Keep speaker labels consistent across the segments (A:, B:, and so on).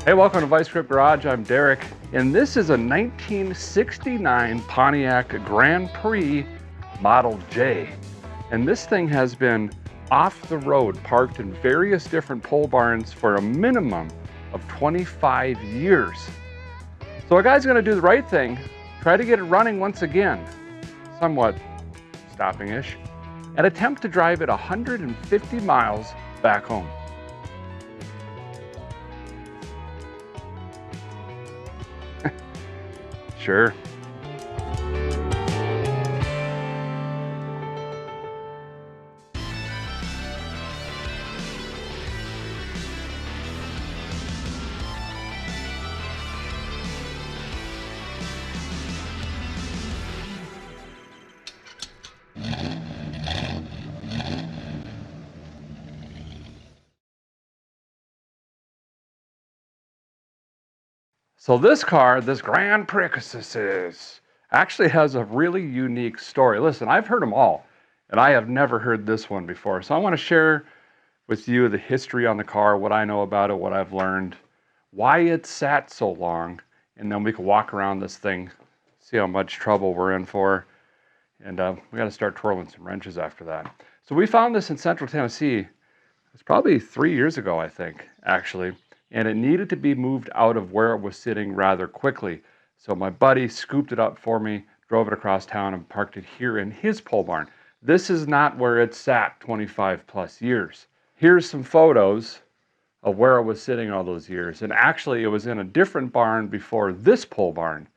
A: Hey, welcome to Vice Grip Garage. I'm Derek, and this is a 1969 Pontiac Grand Prix Model J. And this thing has been off the road, parked in various different pole barns for a minimum of 25 years. So a guy's gonna do the right thing, try to get it running once again, somewhat stopping-ish, and attempt to drive it 150 miles back home. Sure. So this car, this Grand Prix, actually has a really unique story. Listen, I've heard them all, and I have never heard this one before. So I want to share with you the history on the car, what I know about it, what I've learned, why it sat so long, and then we can walk around this thing, see how much trouble we're in for, and we got to start twirling some wrenches after that. So we found this in Central Tennessee. It's probably 3 years ago, I think, actually. And it needed to be moved out of where it was sitting rather quickly. So my buddy scooped it up for me, drove it across town, and parked it here in his pole barn. This is not where it sat 25 plus years. Here's some photos of where it was sitting all those years. And actually, it was in a different barn before this pole barn.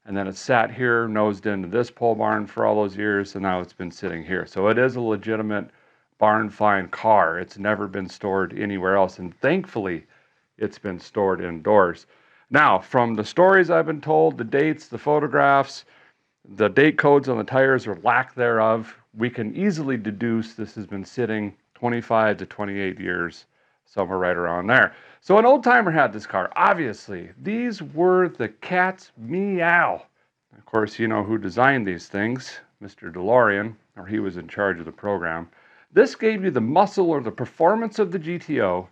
A: And then it sat here, nosed into this pole barn for all those years, and now it's been sitting here. So it is a legitimate barn find car. It's never been stored anywhere else. And thankfully, it's been stored indoors. Now, from the stories I've been told, the dates, the photographs, the date codes on the tires or lack thereof, we can easily deduce this has been sitting 25 to 28 years, somewhere right around there. So an old timer had this car, obviously. These were the cat's meow. Of course, you know who designed these things, Mr. DeLorean, or he was in charge of the program. This gave you the muscle or the performance of the GTO,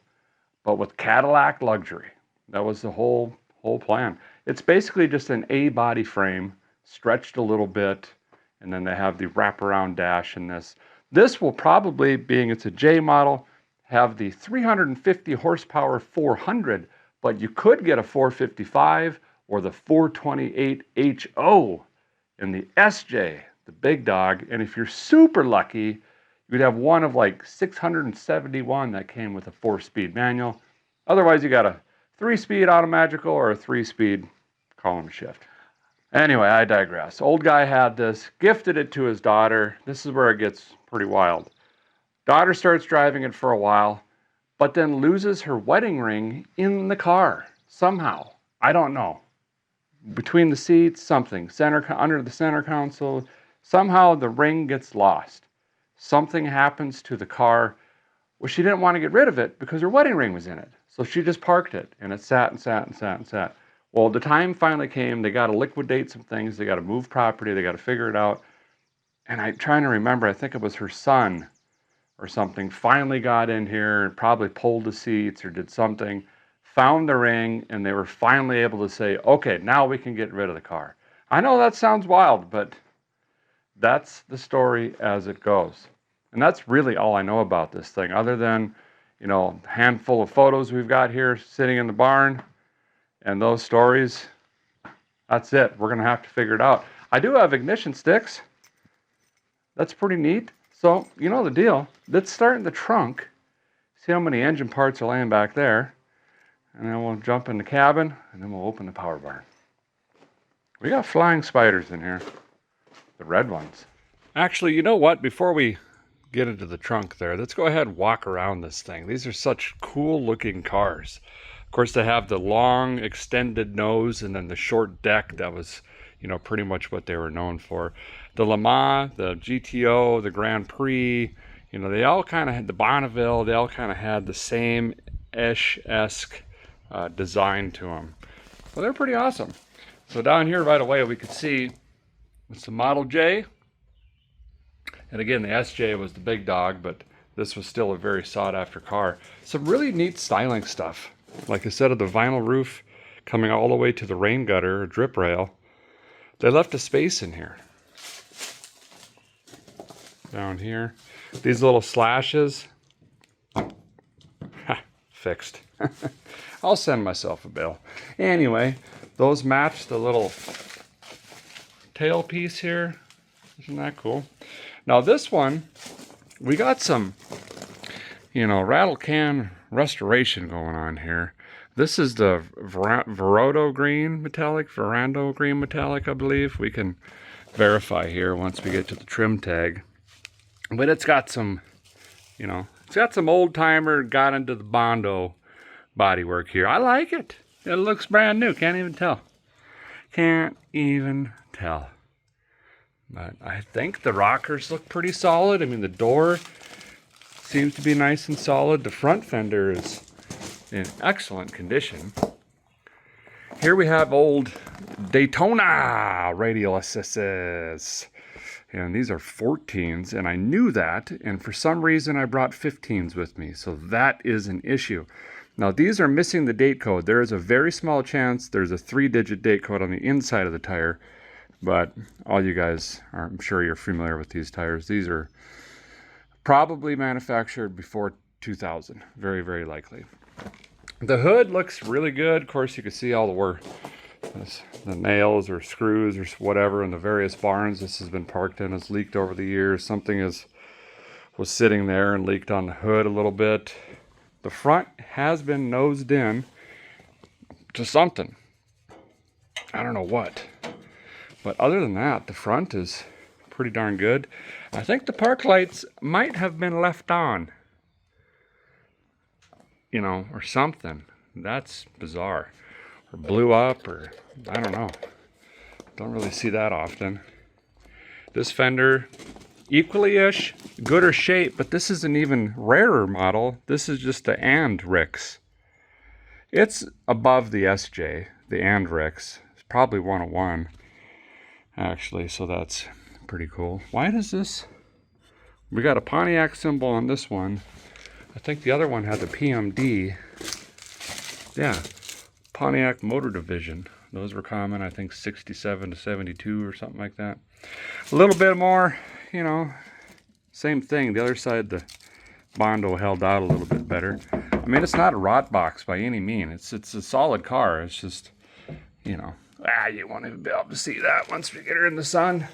A: but with Cadillac luxury. That was the whole plan. It's basically just an A body frame, stretched a little bit, and then they have the wraparound dash in this. This will probably, being it's a J model, have the 350 horsepower 400, but you could get a 455 or the 428 HO in the SJ, the big dog. And if you're super lucky, you'd have one of like 671 that came with a 4-speed manual. Otherwise, you got a 3-speed automagical or a 3-speed column shift. Anyway, I digress. Old guy had this, gifted it to his daughter. This is where it gets pretty wild. Daughter starts driving it for a while, but then loses her wedding ring in the car somehow. I don't know. Between the seats, something. Under the center console, somehow the ring gets lost. Something happens to the car. Well, she didn't want to get rid of it because her wedding ring was in it. So she just parked it, and it sat and sat and sat and sat. Well, the time finally came. They got to liquidate some things. They got to move property. They got to figure it out. And I'm trying to remember, I think it was her son or something, finally got in here and probably pulled the seats or did something, found the ring, and they were finally able to say, okay, now we can get rid of the car. I know that sounds wild, but that's the story as it goes. And that's really all I know about this thing, other than, you know, a handful of photos we've got here sitting in the barn and those stories. That's it. We're going to have to figure it out. I do have ignition sticks. That's pretty neat. So, you know the deal. Let's start in the trunk, see how many engine parts are laying back there, and then we'll jump in the cabin, and then we'll open the power barn. We got flying spiders in here. The red ones. Actually, you know what? Before we get into the trunk there, let's go ahead and walk around this thing. These are such cool looking cars. Of course, they have the long extended nose and then the short deck. That was, you know, pretty much what they were known for. The Le Mans, the GTO, the Grand Prix, you know, they all kind of had the Bonneville, they all kind of had the same-esque design to them. Well, they're pretty awesome. So down here right away we could see it's the Model J. And again, the SJ was the big dog, but this was still a very sought after car. Some really neat styling stuff. Like I said, of the vinyl roof coming all the way to the rain gutter or drip rail, they left a space in here. Down here. These little slashes, fixed. I'll send myself a bill. Anyway, those match the little tailpiece here. Isn't that cool? Now this one, we got some, rattle can restoration going on here. This is the Verando green metallic, I believe. We can verify here once we get to the trim tag. But it's got some, it's got some old timer, got into the Bondo bodywork here. I like it. It looks brand new. Can't even tell. Can't even tell. But I think the rockers look pretty solid. I mean, the door seems to be nice and solid. The front fender is in excellent condition. Here we have old Daytona radial assists. And these are 14s, and I knew that, and for some reason I brought 15s with me, so that is an issue. Now these are missing the date code. There is a very small chance there's a 3-digit date code on the inside of the tire, but all you guys are, I'm sure you're familiar with these tires. These are probably manufactured before 2000, very, very likely. The hood looks really good. Of course, you can see all the nails or screws or whatever in the various barns this has been parked in. Has leaked over the years. Something was sitting there and leaked on the hood a little bit. The front has been nosed in to something. I don't know what. But other than that, the front is pretty darn good. I think the park lights might have been left on. Or something. That's bizarre. Or blew up, or I don't know. Don't really see that often. This fender, equally-ish, gooder shape, but this is an even rarer model. This is just the and Ricks. It's above the SJ, the and Ricks. It's probably 101, actually, so that's pretty cool. Why does this? We got a Pontiac symbol on this one. I think the other one had the PMD. Yeah. Pontiac Motor Division. Those were common, I think 67 to 72 or something like that. A little bit more, same thing. The other side, the Bondo held out a little bit better. I mean, it's not a rot box by any means. It's a solid car. It's just, you won't even be able to see that once we get her in the sun.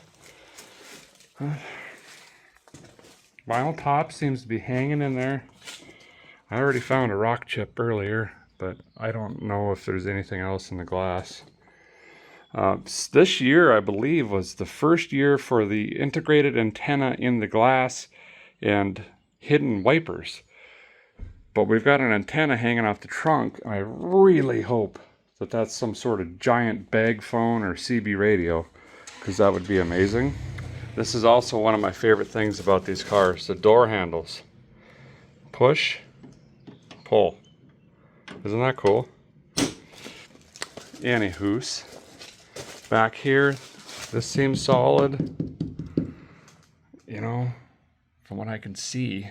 A: Vinyl top seems to be hanging in there. I already found a rock chip earlier, but I don't know if there's anything else in the glass. This year, I believe, was the first year for the integrated antenna in the glass and hidden wipers. But we've got an antenna hanging off the trunk. I really hope that that's some sort of giant bag phone or CB radio, because that would be amazing. This is also one of my favorite things about these cars, the door handles. Push, pull. Isn't that cool? Anywhoos. Back here, this seems solid. From what I can see.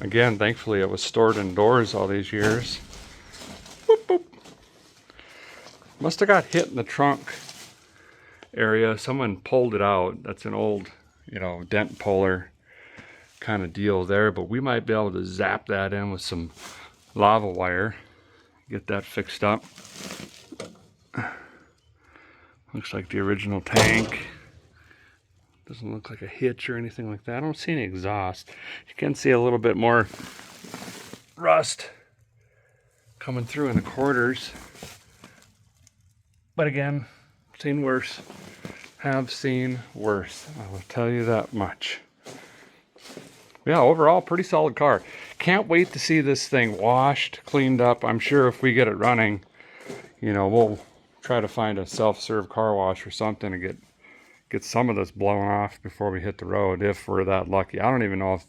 A: Again, thankfully it was stored indoors all these years. Boop, boop. Must have got hit in the trunk area. Someone pulled it out. That's an old, dent puller kind of deal there, but we might be able to zap that in with some lava wire, get that fixed up. Looks like the original tank. Doesn't look like a hitch or anything like that. I don't see any exhaust. You can see a little bit more rust coming through in the quarters, but again, seen worse. Have seen worse, I will tell you that much. Yeah, overall, pretty solid car. Can't wait to see this thing washed, cleaned up. I'm sure if we get it running, we'll try to find a self-serve car wash or something to get some of this blown off before we hit the road, if we're that lucky. I don't even know if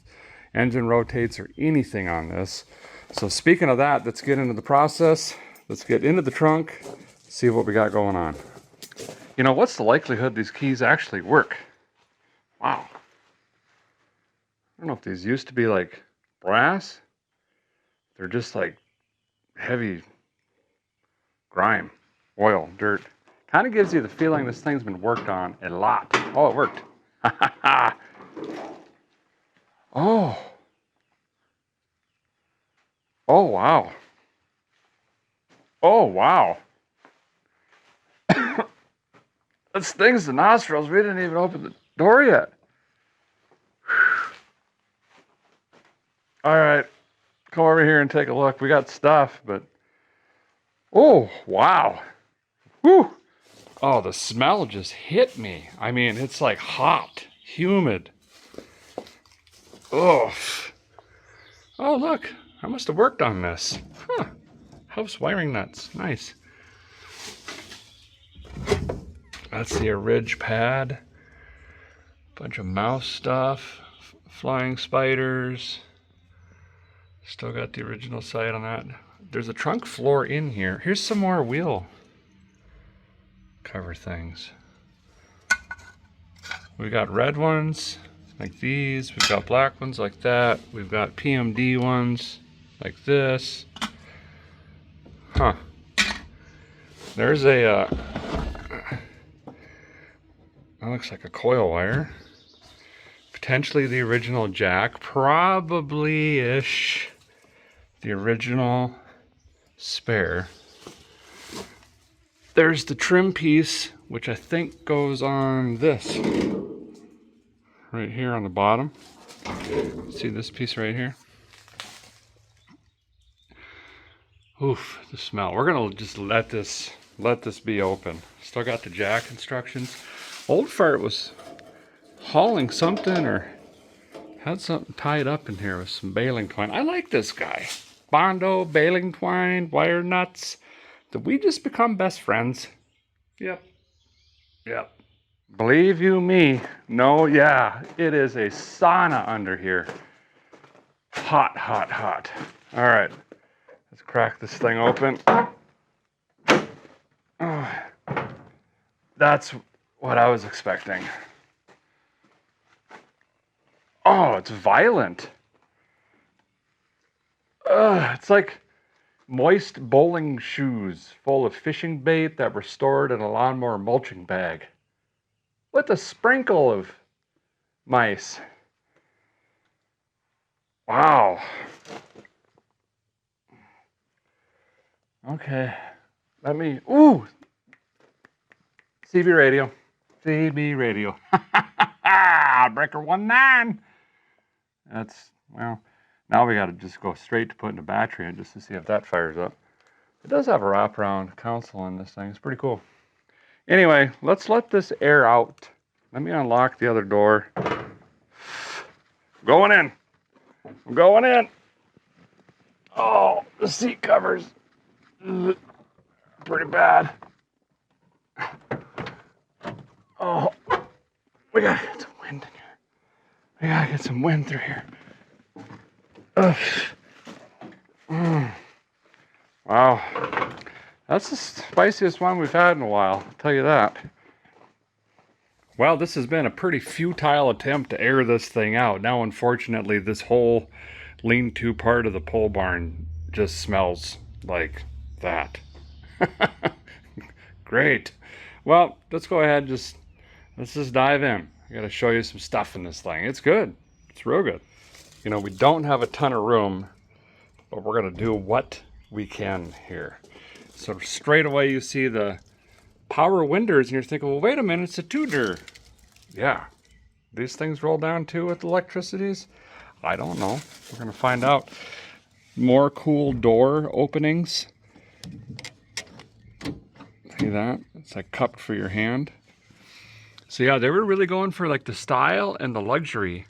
A: engine rotates or anything on this. So speaking of that, let's get into the process. Let's get into the trunk, see what we got going on. What's the likelihood these keys actually work? Wow. I don't know if these used to be like brass. They're just like heavy grime, oil, dirt. Kind of gives you the feeling this thing's been worked on a lot. Oh, it worked. Oh. Oh, wow. Oh, wow. That stings the nostrils. We didn't even open the door yet. All right. Come over here and take a look. We got stuff, but... Oh, wow. Whew. Oh, the smell just hit me. I mean, it's like hot, humid. Oh. Oh, look. I must have worked on this. Huh. House wiring nuts. Nice. That's the ridge pad. Bunch of mouse stuff. Flying spiders. Still got the original sight on that. There's a trunk floor in here. Here's some more wheel cover things. We got red ones like these. We've got black ones like that. We've got PMD ones like this. Huh. There's a, that looks like a coil wire. Potentially the original jack. Probably-ish the original spare. There's the trim piece, which I think goes on this. Right here on the bottom. See this piece right here? Oof, the smell. We're gonna just let this be open. Still got the jack instructions. Old fart was hauling something or had something tied up in here with some baling twine. I like this guy. Bondo, baling twine, wire nuts. Did we just become best friends? Yep. Yep. Believe you me. No, yeah. It is a sauna under here. Hot, hot, hot. All right. Let's crack this thing open. Oh, that's what I was expecting. Oh, it's violent. It's like moist bowling shoes full of fishing bait that were stored in a lawnmower mulching bag with a sprinkle of mice. Wow. Okay. Let me, ooh. CB radio. CB radio. Breaker 19. That's, well, now we got to just go straight to putting a battery in just to see if that fires up. It does have a wraparound console in this thing. It's pretty cool. Anyway, let's let this air out. Let me unlock the other door. Going in. I'm going in. Oh, the seat covers. Pretty bad. Oh, we gotta get some wind in here. We gotta get some wind through here. Wow. That's the spiciest one we've had in a while, I'll tell you that. Well, this has been a pretty futile attempt to air this thing out. Now, unfortunately, this whole lean-to part of the pole barn just smells like that. Great. Well, let's go ahead and let's just dive in. I gotta show you some stuff in this thing. It's good. It's real good. You know, we don't have a ton of room, but we're gonna do what we can here. So straight away you see the power windows and you're thinking, well, wait a minute, it's a two-door. Yeah. These things roll down too with electricities? I don't know. We're gonna find out. More cool door openings. See that? It's like cupped for your hand. So yeah, they were really going for like the style and the luxury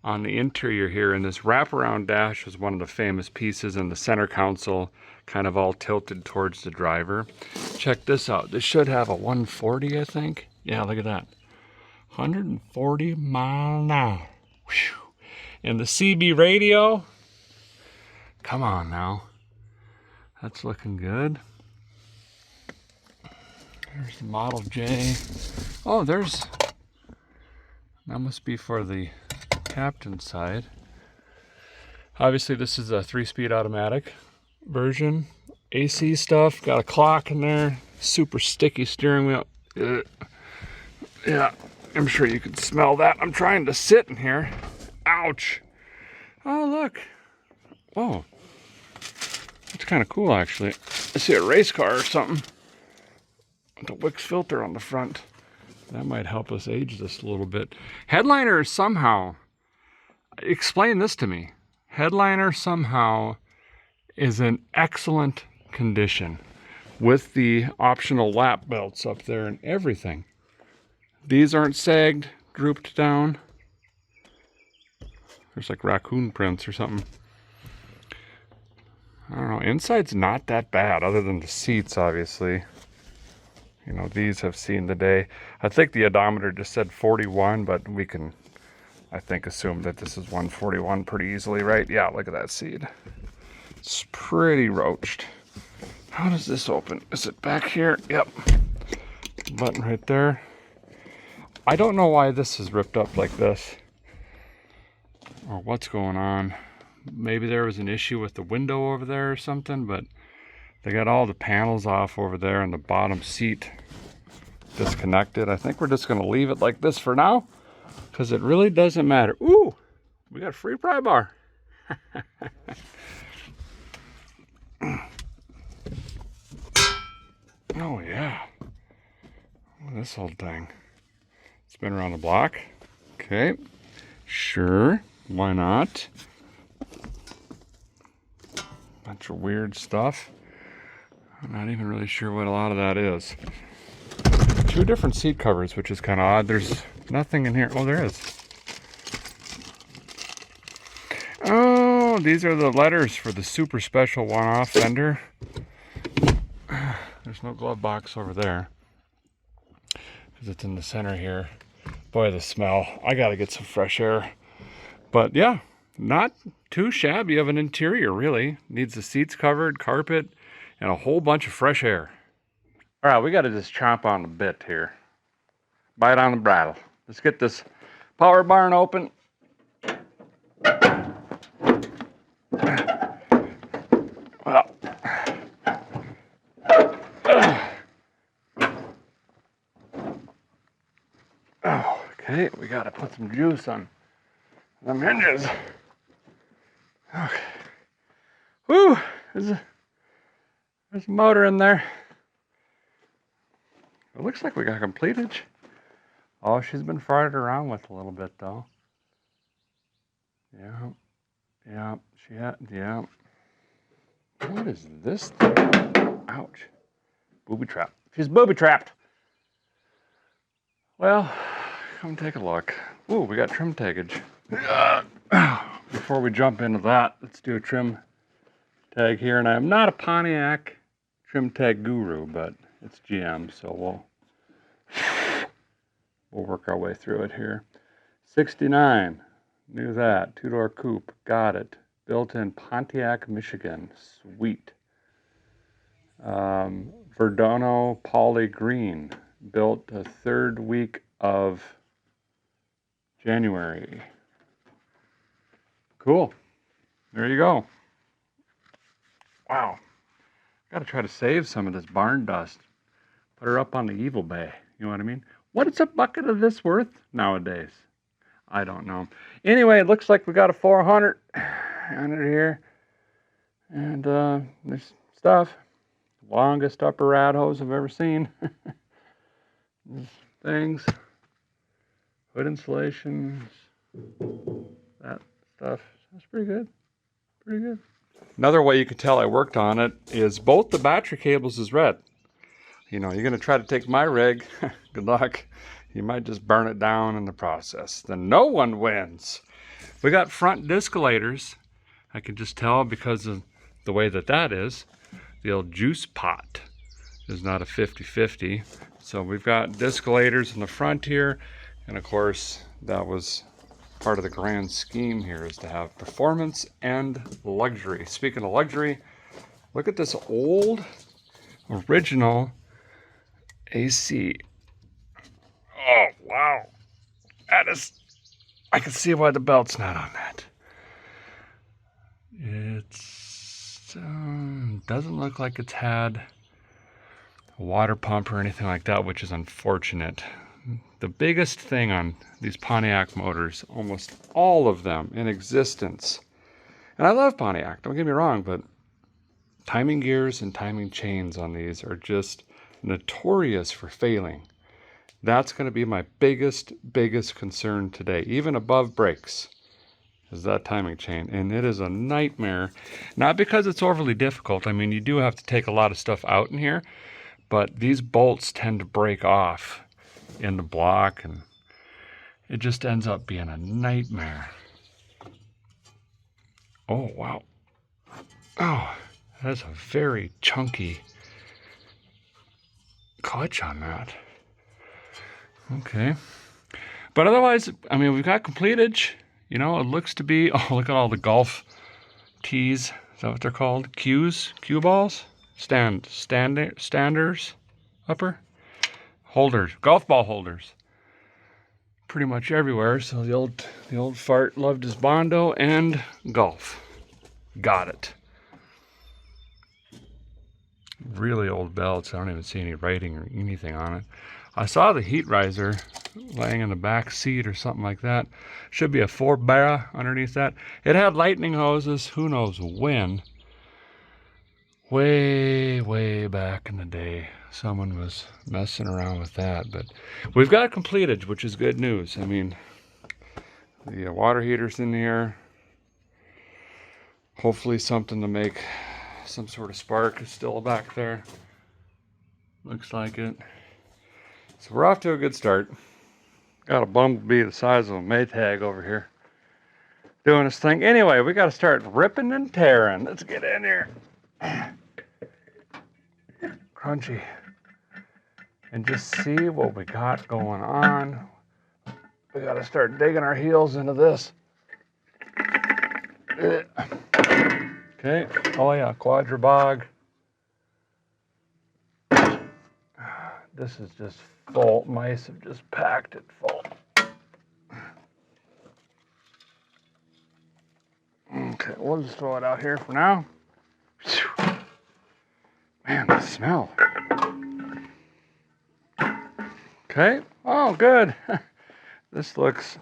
A: on the interior here, and this wraparound dash was one of the famous pieces, in the center console kind of all tilted towards the driver. Check this out. This should have a 140, I think. Yeah, look at that. 140 mile an hour. Whew. And the CB radio. Come on now. That's looking good. There's the Model J. Oh, that must be for the captain's side. Obviously this is a 3-speed automatic version. AC stuff, got a clock in there, super sticky steering wheel. Yeah, I'm sure you can smell that. I'm trying to sit in here. Ouch. Oh, look. Oh, that's kind of cool, actually. I see a race car or something with a Wix filter on the front. That might help us age this a little bit. Headliner somehow, explain this to me. Headliner somehow is in excellent condition with the optional lap belts up there and everything. These aren't sagged, drooped down. There's like raccoon prints or something. I don't know, inside's not that bad other than the seats, obviously. You know, these have seen the day. I think the odometer just said 41, but we can, I think, assume that this is 141 pretty easily, right? Yeah, look at that seat. It's pretty roached. How does this open? Is it back here? Yep. Button right there. I don't know why this is ripped up like this, or what's going on. Maybe there was an issue with the window over there or something, but they got all the panels off over there and the bottom seat disconnected. I think we're just going to leave it like this for now because it really doesn't matter. Ooh, we got a free pry bar. Oh yeah. Look at this old thing. Spin around the block. Okay. Sure. Why not? Bunch of weird stuff. I'm not even really sure what a lot of that is. 2 different seat covers, which is kind of odd. There's nothing in here. Oh, there is. Oh, these are the letters for the super special one-off fender. There's no glove box over there because it's in the center here. Boy, the smell. I gotta get some fresh air. But yeah, not too shabby of an interior, really. Needs the seats covered, carpet, and a whole bunch of fresh air. All right, we got to just chomp on the bit here. Bite on the bridle. Let's get this power barn open. Well, okay, we got to put some juice on them hinges. Okay. Whew, there's a motor in there. It looks like we got completage. Oh, she's been farted around with a little bit though. Yeah, she had, yeah. What is this thing? Ouch. Booby trap. She's booby trapped. Well, come take a look. Ooh, we got trim taggage. Before we jump into that, let's do a trim tag here. And I'm not a Pontiac trim tag guru, but it's GM, so we'll work our way through it here. 69, knew that. 2-door coupe, got it. Built in Pontiac, Michigan, sweet. Verdono Poly Green, built the 3rd week of January. Cool. There you go. Wow. Got to try to save some of this barn dust. Put her up on the evil bay. You know what I mean? What is a bucket of this worth nowadays? I don't know. Anyway, it looks like we got a 400 under here. And there's stuff. Longest upper rad hose I've ever seen. Things. Hood insulation. That stuff. That's pretty good. Pretty good. Another way you can tell I worked on it is both the battery cables is red. You know, you're going to try to take my rig. Good luck. You might just burn it down in the process. Then no one wins. We got front discalators. I can just tell because of the way that is. The old juice pot is not a 50-50. So we've got discalators in the front here. And of course, that was part of the grand scheme here, is to have performance and luxury. Speaking of luxury, look at this old original AC. Oh, wow. That is, I can see why the belt's not on that. It's doesn't look like it's had a water pump or anything like that, which is unfortunate. The biggest thing on these Pontiac motors, almost all of them in existence, and I love Pontiac, don't get me wrong, but timing gears and timing chains on these are just notorious for failing. That's going to be my biggest concern today, even above brakes, is that timing chain. And it is a nightmare, not because it's overly difficult. I mean, you do have to take a lot of stuff out in here, but these bolts tend to break off in the block, and it just ends up being a nightmare. Oh, wow. Oh, that's a very chunky clutch on that. Okay. But otherwise, I mean, we've got completage. You know, it looks to be, oh, look at all the golf tees. Is that what they're called? Cues? Cue balls? Standers? Upper? Holders. Golf ball holders. Pretty much everywhere. So the old fart loved his Bondo and golf. Got it. Really old belts. I don't even see any writing or anything on it. I saw the heat riser laying in the back seat or something like that. Should be a 4-barra underneath that. It had lightning hoses, who knows when. Way back in the day, someone was messing around with that. But we've got completed, which is good news. I mean, the water heater's in here. Hopefully something to make some sort of spark is still back there. Looks like it. So we're off to a good start. Got a bumblebee the size of a Maytag over here doing this thing. Anyway, we got to start ripping and tearing. Let's get in here. Crunchy. And just see what we got going on. We got to start digging our heels into this. Okay. Oh yeah, quadrabog. This is just full. Mice have just packed it full. Okay, we'll just throw it out here for now. Whew. Man, the smell. Okay. Oh, good. This looks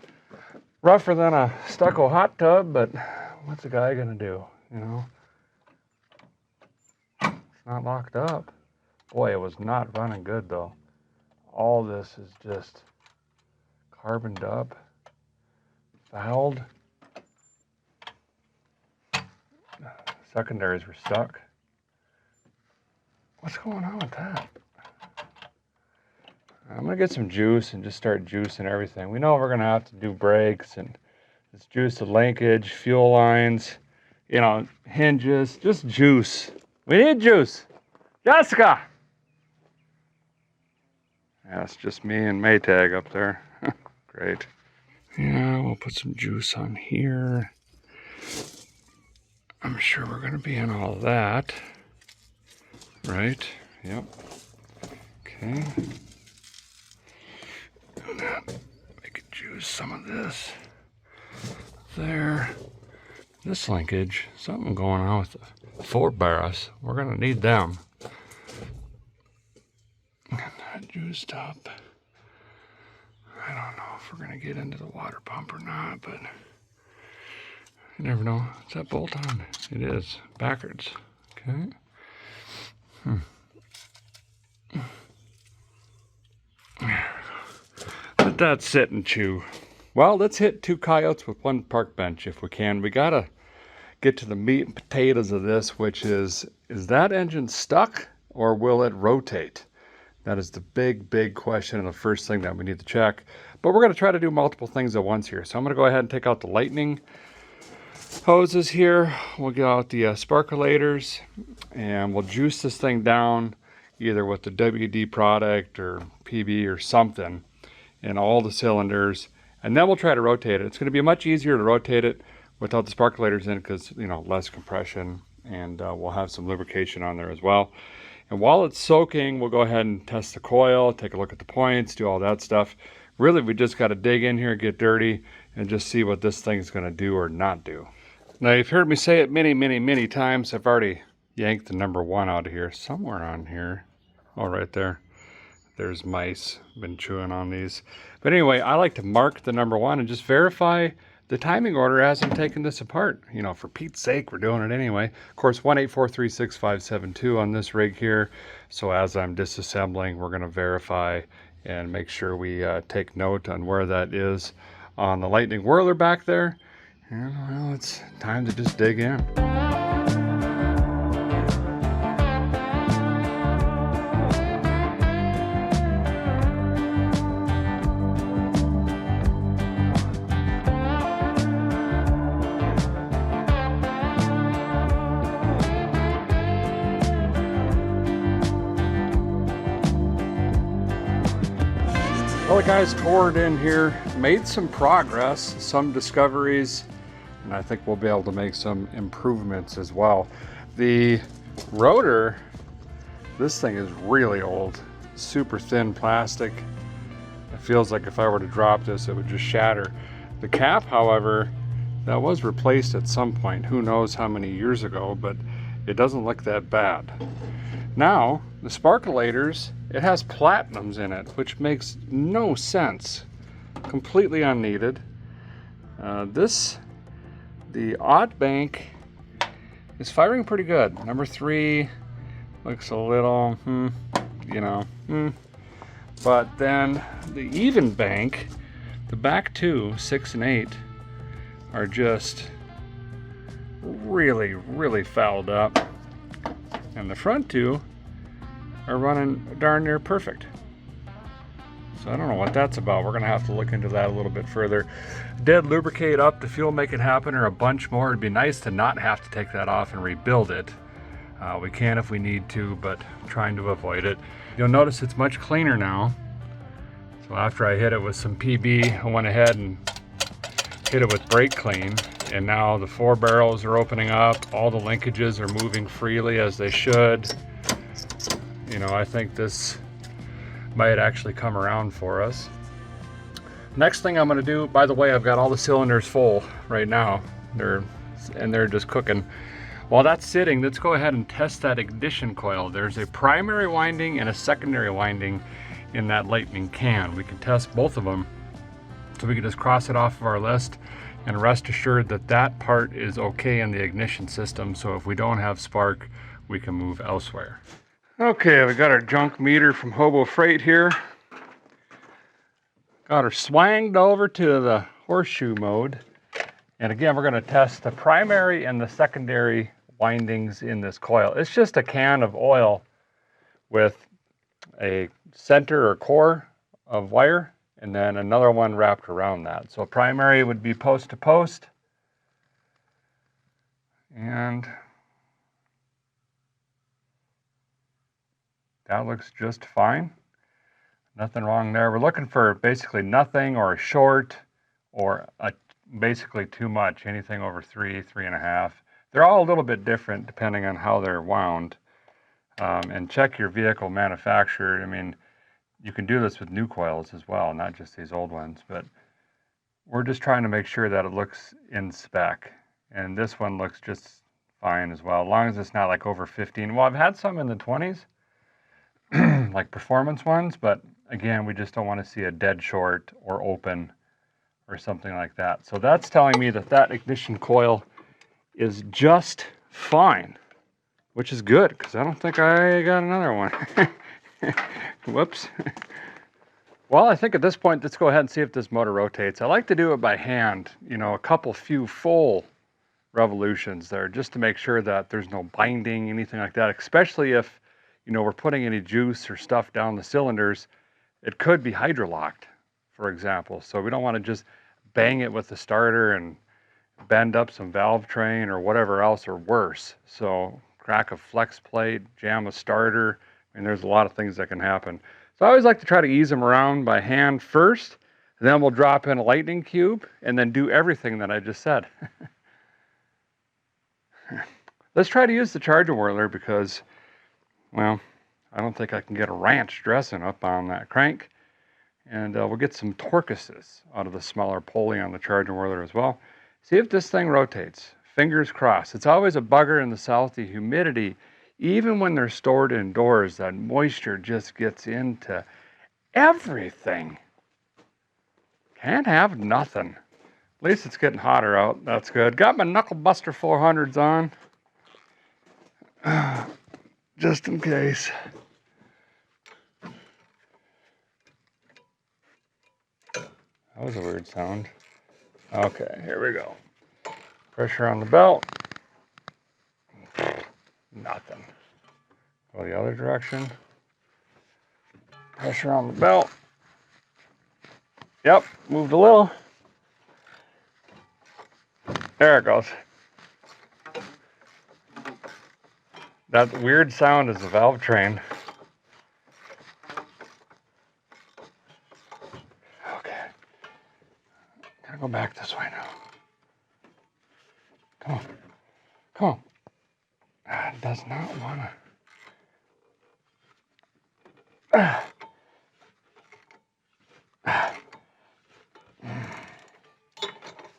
A: rougher than a stucco hot tub, but what's a guy gonna do? You know, it's not locked up. Boy, it was not running good though. All this is just carboned up, fouled. Secondaries were stuck. What's going on with that? I'm gonna get some juice and just start juicing everything. We know we're gonna have to do brakes and let's juice the linkage, fuel lines, you know, hinges, just juice. We need juice. Jessica! Yeah, it's just me and Maytag up there. Great. Yeah, we'll put some juice on here. I'm sure we're going to be in all that. Right? Yep. Okay. And then we could juice some of this. There. This linkage, something going on with the 4-barras. We're going to need them. And that juiced up. I don't know if we're going to get into the water pump or not, but you never know. Is that bolt on? It is. Backwards. Okay. Let that sit and chew. Well, let's hit 2 coyotes with 1 park bench if we can. We got to get to the meat and potatoes of this, which is that engine stuck or will it rotate? That is the big question and the first thing that we need to check. But we're going to try to do multiple things at once here. So I'm going to go ahead and take out the lightning hoses here. We'll get out the sparkulators and we'll juice this thing down either with the WD product or PB or something in all the cylinders. And then we'll try to rotate it. It's going to be much easier to rotate it without the sparkulators in because, you know, less compression, and we'll have some lubrication on there as well. And while it's soaking, we'll go ahead and test the coil, take a look at the points, do all that stuff. Really, we just got to dig in here, get dirty, and just see what this thing's going to do or not do. Now, you've heard me say it many, many, many times. I've already yanked the number 1 out of here. Somewhere on here. Oh, right there. There's mice. Been chewing on these. But anyway, I like to mark the number 1 and just verify the timing order as I'm taking this apart. You know, for Pete's sake, we're doing it anyway. Of course, 1-843-6572 on this rig here. So as I'm disassembling, we're going to verify and make sure we take note on where that is on the Lightning whirler back there. And well, it's time to just dig in. Well, the guys toured in here, made some progress, some discoveries, and I think we'll be able to make some improvements as well. The rotor, this thing is really old, super thin plastic. It feels like if I were to drop this, it would just shatter. The cap, however, that was replaced at some point, who knows how many years ago, but it doesn't look that bad. Now, the sparkulators, it has platinums in it, which makes no sense. Completely unneeded. The odd bank is firing pretty good. Number 3 looks a little, But then the even bank, the back 2, 6 and 8, are just really, really fouled up. And the front 2 are running darn near perfect. So I don't know what that's about. We're gonna have to look into that a little bit further. Dead lubricate up, the fuel make it happen, or a bunch more. It'd be nice to not have to take that off and rebuild it. We can if we need to, but I'm trying to avoid it. You'll notice it's much cleaner now. So after I hit it with some PB, I went ahead and hit it with brake clean. And now the 4 barrels are opening up. All the linkages are moving freely as they should. You know, I think this might actually come around for us. Next thing I'm going to do, by the way, I've got all the cylinders full right now. They're just cooking. While that's sitting, let's go ahead and test that ignition coil. There's a primary winding and a secondary winding in that Lightning can. We can test both of them, so we can just cross it off of our list and rest assured that that part is okay in the ignition system. So if we don't have spark, we can move elsewhere. Okay, we got our junk meter from Hobo Freight here. Got her swanged over to the horseshoe mode. And again, we're gonna test the primary and the secondary windings in this coil. It's just a can of oil with a center or core of wire and then another one wrapped around that. So primary would be post to post. And that looks just fine. Nothing wrong there. We're looking for basically nothing or a short or basically too much, anything over 3, 3.5. They're all a little bit different depending on how they're wound. And check your vehicle manufacturer. I mean, you can do this with new coils as well, not just these old ones, but we're just trying to make sure that it looks in spec. And this one looks just fine as well, as long as it's not like over 15. Well, I've had some in the 20s, like performance ones, but again, we just don't want to see a dead short or open or something like that. So that's telling me that that ignition coil is just fine, which is good, because I don't think I got another one. Whoops. Well, I think at this point, let's go ahead and see if this motor rotates. I like to do it by hand, you know, a few full revolutions there, just to make sure that there's no binding, anything like that, especially if, you know, we're putting any juice or stuff down the cylinders. It could be hydrolocked, for example. So we don't want to just bang it with the starter and bend up some valve train or whatever else, or worse. So crack a flex plate, jam a starter. I mean, there's a lot of things that can happen. So I always like to try to ease them around by hand first, then we'll drop in a lightning cube and then do everything that I just said. Let's try to use the charger whirler because, well, I don't think I can get a ranch dressing up on that crank. And we'll get some torque assist out of the smaller pulley on the charger whirler as well. See if this thing rotates. fingers crossed. It's always a bugger in the south, the humidity. Even when they're stored indoors, that moisture just gets into everything. Can't have nothing. At least it's getting hotter out. That's good. Got my Knuckle Buster 400s on. Just in case. That was a weird sound. Okay, here we go. Pressure on the belt. Nothing. Go the other direction. Pressure on the belt. Yep, moved a little. There it goes. That weird sound is the valve train. Okay. Gotta go back this way now. Come on. Come on. It does not wanna.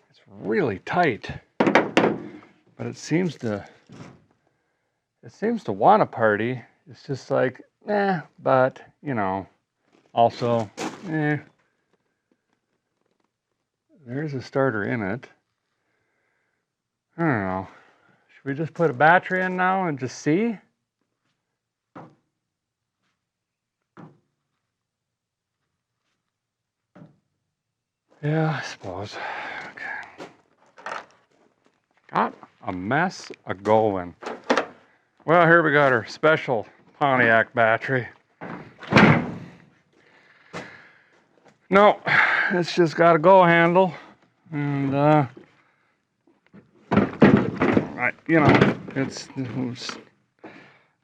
A: It's really tight, but it seems to want to party. It's just like, but you know, also, there's a starter in it. I don't know. Should we just put a battery in now and just see? Yeah, I suppose. Okay. Got a mess a-going. Well, here we got our special Pontiac battery. No, it's just got a go handle. And, you know, it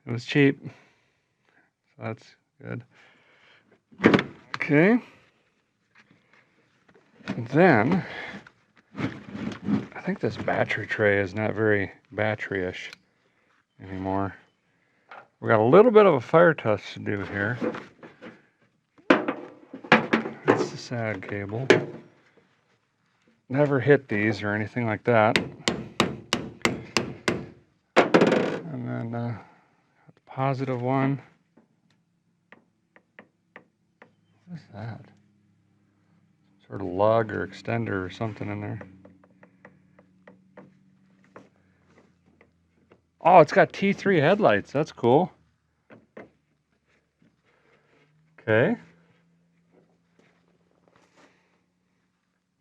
A: was cheap. So that's good. Okay. And then, I think this battery tray is not very battery-ish anymore. We got a little bit of a fire test to do here. That's the SAG cable. Never hit these or anything like that. And then the positive one. What is that? Sort of lug or extender or something in there. Oh, it's got T3 headlights. That's cool. Okay.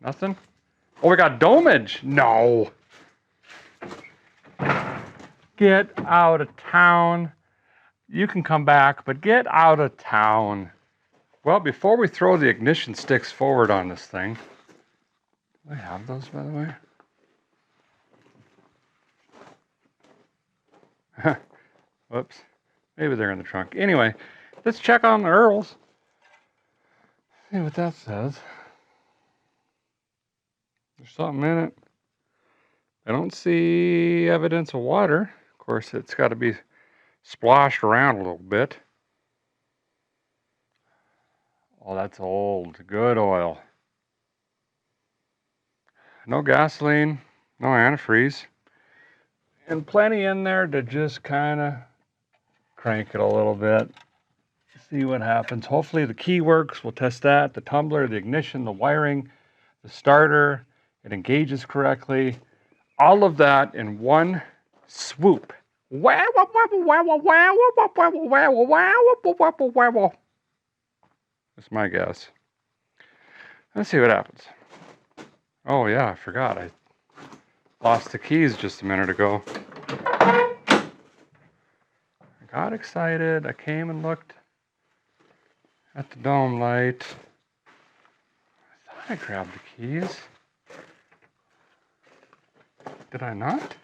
A: Nothing? Oh, we got domage. No. Get out of town. You can come back, but get out of town. Well, before we throw the ignition sticks forward on this thing, do I have those, by the way? Whoops. Maybe they're in the trunk. Anyway, let's check on the Earls. See what that says. There's something in it. I don't see evidence of water. Of course, it's got to be splashed around a little bit. Oh, that's old. Good oil. No gasoline, no antifreeze. And plenty in there to just kind of crank it a little bit. See what happens. Hopefully the key works. We'll test that. The tumbler, the ignition, the wiring, the starter. It engages correctly. All of that in one swoop. That's my guess. Let's see what happens. Oh yeah, I forgot. I lost the keys just a minute ago. I got excited. I came and looked at the dome light. I thought I grabbed the keys. Did I not?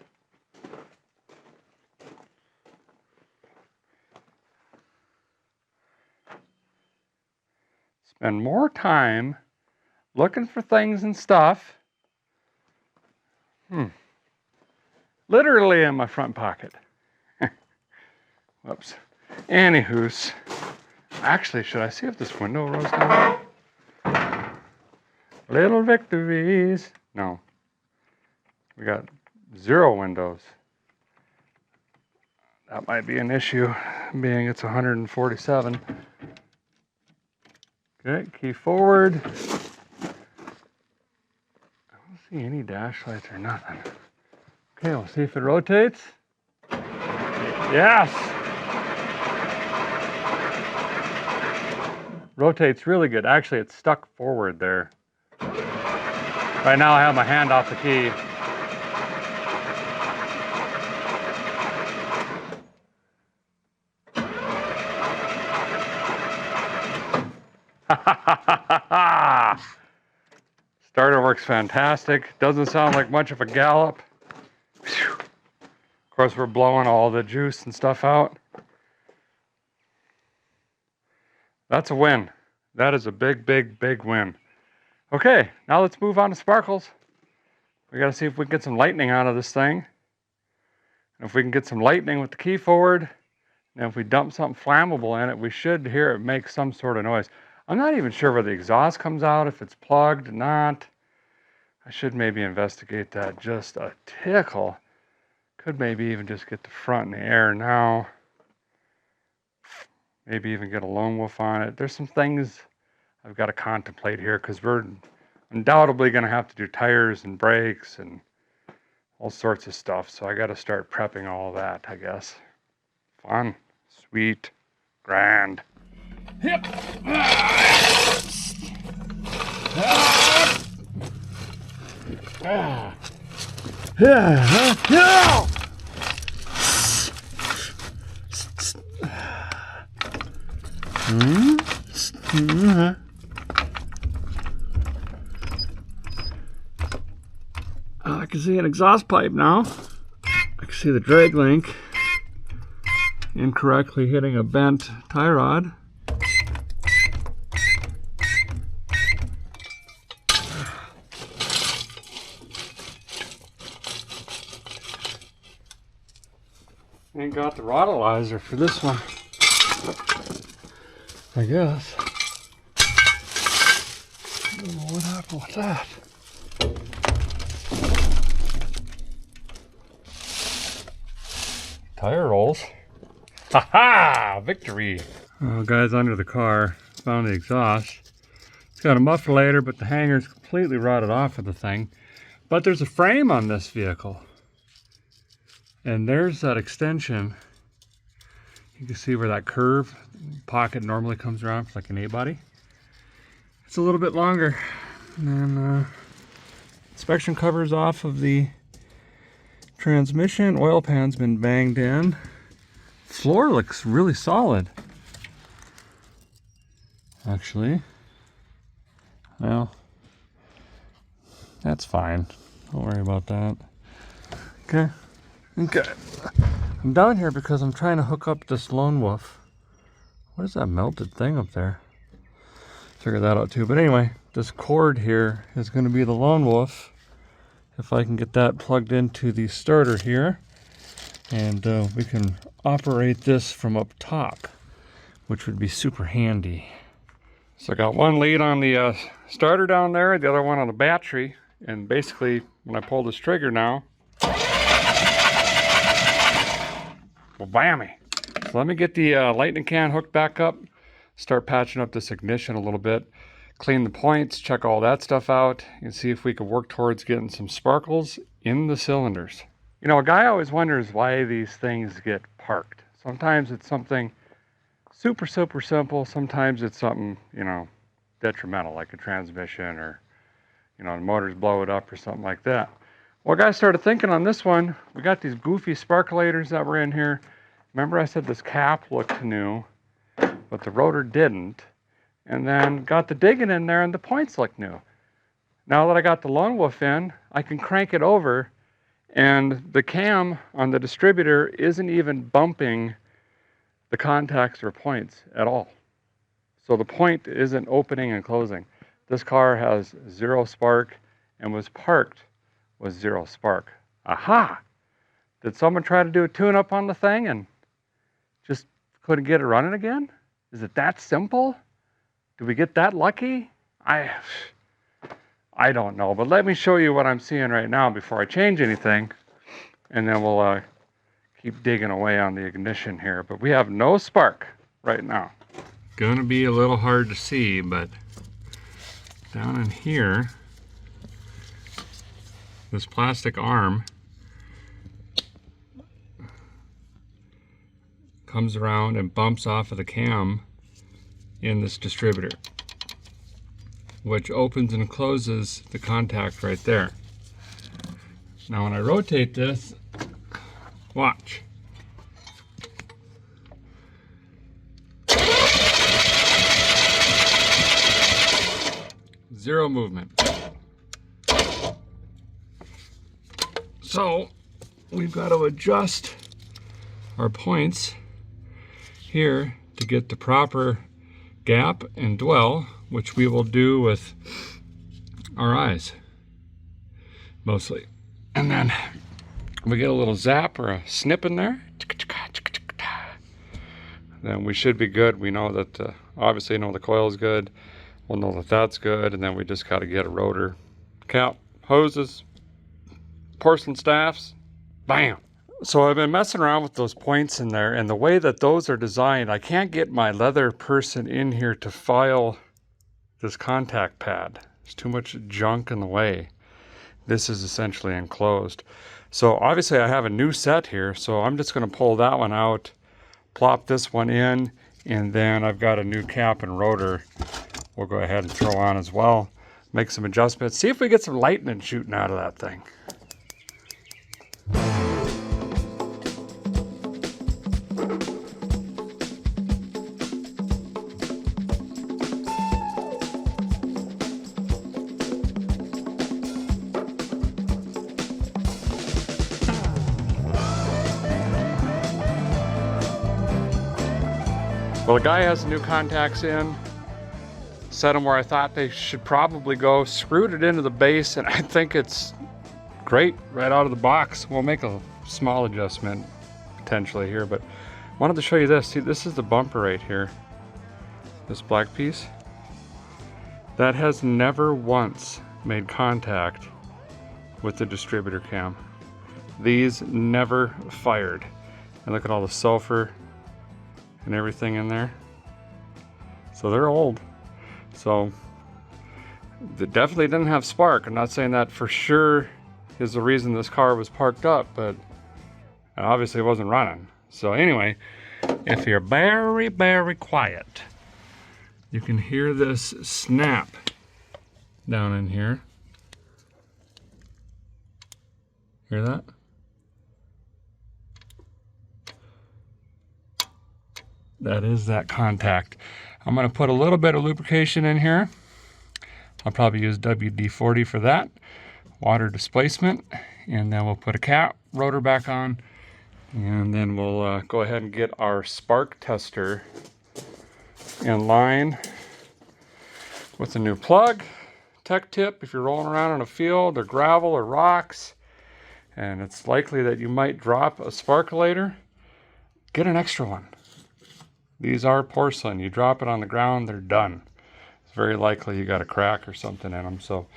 A: Spend more time looking for things and stuff. Literally in my front pocket. Whoops. Anywho's. Actually, should I see if this window rolls down? Little victories. No. We got 0 windows. That might be an issue, being it's 147. Okay, key forward. I don't see any dash lights or nothing. Okay, we'll see if it rotates. Yes! Rotates really good. Actually, it's stuck forward there. Right now I have my hand off the key. Starter works fantastic. Doesn't sound like much of a gallop. Whew. Of course, we're blowing all the juice and stuff out. That's a win. That is a big, big, big win. Okay, now let's move on to sparkles. We got to see if we can get some lightning out of this thing. And if we can get some lightning with the key forward, and if we dump something flammable in it, we should hear it make some sort of noise. I'm not even sure where the exhaust comes out, if it's plugged or not. I should maybe investigate that just a tickle. Could maybe even just get the front in the air now. Maybe even get a lone wolf on it. There's some things I've got to contemplate here because we're undoubtedly going to have to do tires and brakes and all sorts of stuff. So I got to start prepping all that, I guess. Fun, sweet, grand. Hip. I can see an exhaust pipe now. I can see the drag link incorrectly hitting a bent tie rod. Ain't got the rottleizer for this one, I guess. I don't know what happened with that. Tire rolls. Ha ha! Victory! Oh, guys, under the car, found the exhaust. It's got a muffler, but the hanger's completely rotted off of the thing. But there's a frame on this vehicle. And there's that extension. You can see where that curve pocket normally comes around for like an 8-body. It's a little bit longer. And then inspection covers off of the transmission. Oil pan's been banged in. Floor looks really solid. Actually. Well, that's fine. Don't worry about that. Okay. Okay. I'm down here because I'm trying to hook up this lone wolf. What is that melted thing up there? Figure that out too. But anyway, this cord here is going to be the lone wolf. If I can get that plugged into the starter here. And we can operate this from up top, which would be super handy. So I got one lead on the starter down there, the other one on the battery. And basically, when I pull this trigger now, well, bammy. So let me get the lightning can hooked back up, start patching up this ignition a little bit, clean the points, check all that stuff out, and see if we can work towards getting some sparkles in the cylinders. You know, a guy always wonders why these things get parked. Sometimes it's something super, super simple. Sometimes it's something, you know, detrimental, like a transmission or, you know, the motors blow it up or something like that. Well, guys started thinking on this one. We got these goofy sparkulators that were in here. Remember I said this cap looked new, but the rotor didn't. And then got the digging in there and the points look new. Now that I got the lone wolf in, I can crank it over and the cam on the distributor isn't even bumping the contacts or points at all. So the point isn't opening and closing. This car has 0 spark and was parked with 0 spark. Aha! Did someone try to do a tune-up on the thing and just couldn't get it running again? Is it that simple? Did we get that lucky? I don't know, but let me show you what I'm seeing right now before I change anything. and then we'll keep digging away on the ignition here. But we have no spark right now. Gonna be a little hard to see, but down in here, this plastic arm comes around and bumps off of the cam in this distributor, which opens and closes the contact right there. Now when I rotate this, watch. Zero movement. So we've got to adjust our points here to get the proper gap and dwell, which we will do with our eyes mostly. And then we get a little zap or a snip in there, then we should be good. We know that obviously know the coil is good. We'll know that that's good, and then we just got to get a rotor cap, hoses, porcelain staffs, bam. So I've been messing around with those points in there, and the way that those are designed, I can't get my leather person in here to file this contact pad. There's too much junk in the way. This is essentially enclosed. So obviously I have a new set here, so I'm just going to pull that one out, plop this one in, and then I've got a new cap and rotor we'll go ahead and throw on as well. Make some adjustments, see if we get some lightning shooting out of that thing. Well, the guy has the new contacts in, set them where I thought they should probably go, screwed it into the base, and I think it's great right out of the box. We'll make a small adjustment potentially here, but I wanted to show you this. See, this is the bumper right here, this black piece. That has never once made contact with the distributor cam. These never fired. And look at all the sulfur and everything in there. So they're old. So they definitely didn't have spark. I'm not saying that for sure is the reason this car was parked up, but obviously it wasn't running. So anyway, if you're very, very quiet, you can hear this snap down in here. Hear that? That is that contact. I'm going to put a little bit of lubrication in here. I'll probably use WD-40 for that. Water displacement. And then we'll put a cap, rotor back on. And then we'll go ahead and get our spark tester in line with a new plug. Tech tip, if you're rolling around in a field or gravel or rocks, and it's likely that you might drop a sparkulator, get an extra one. These are porcelain. You drop it on the ground, they're done. It's very likely you got a crack or something in them. So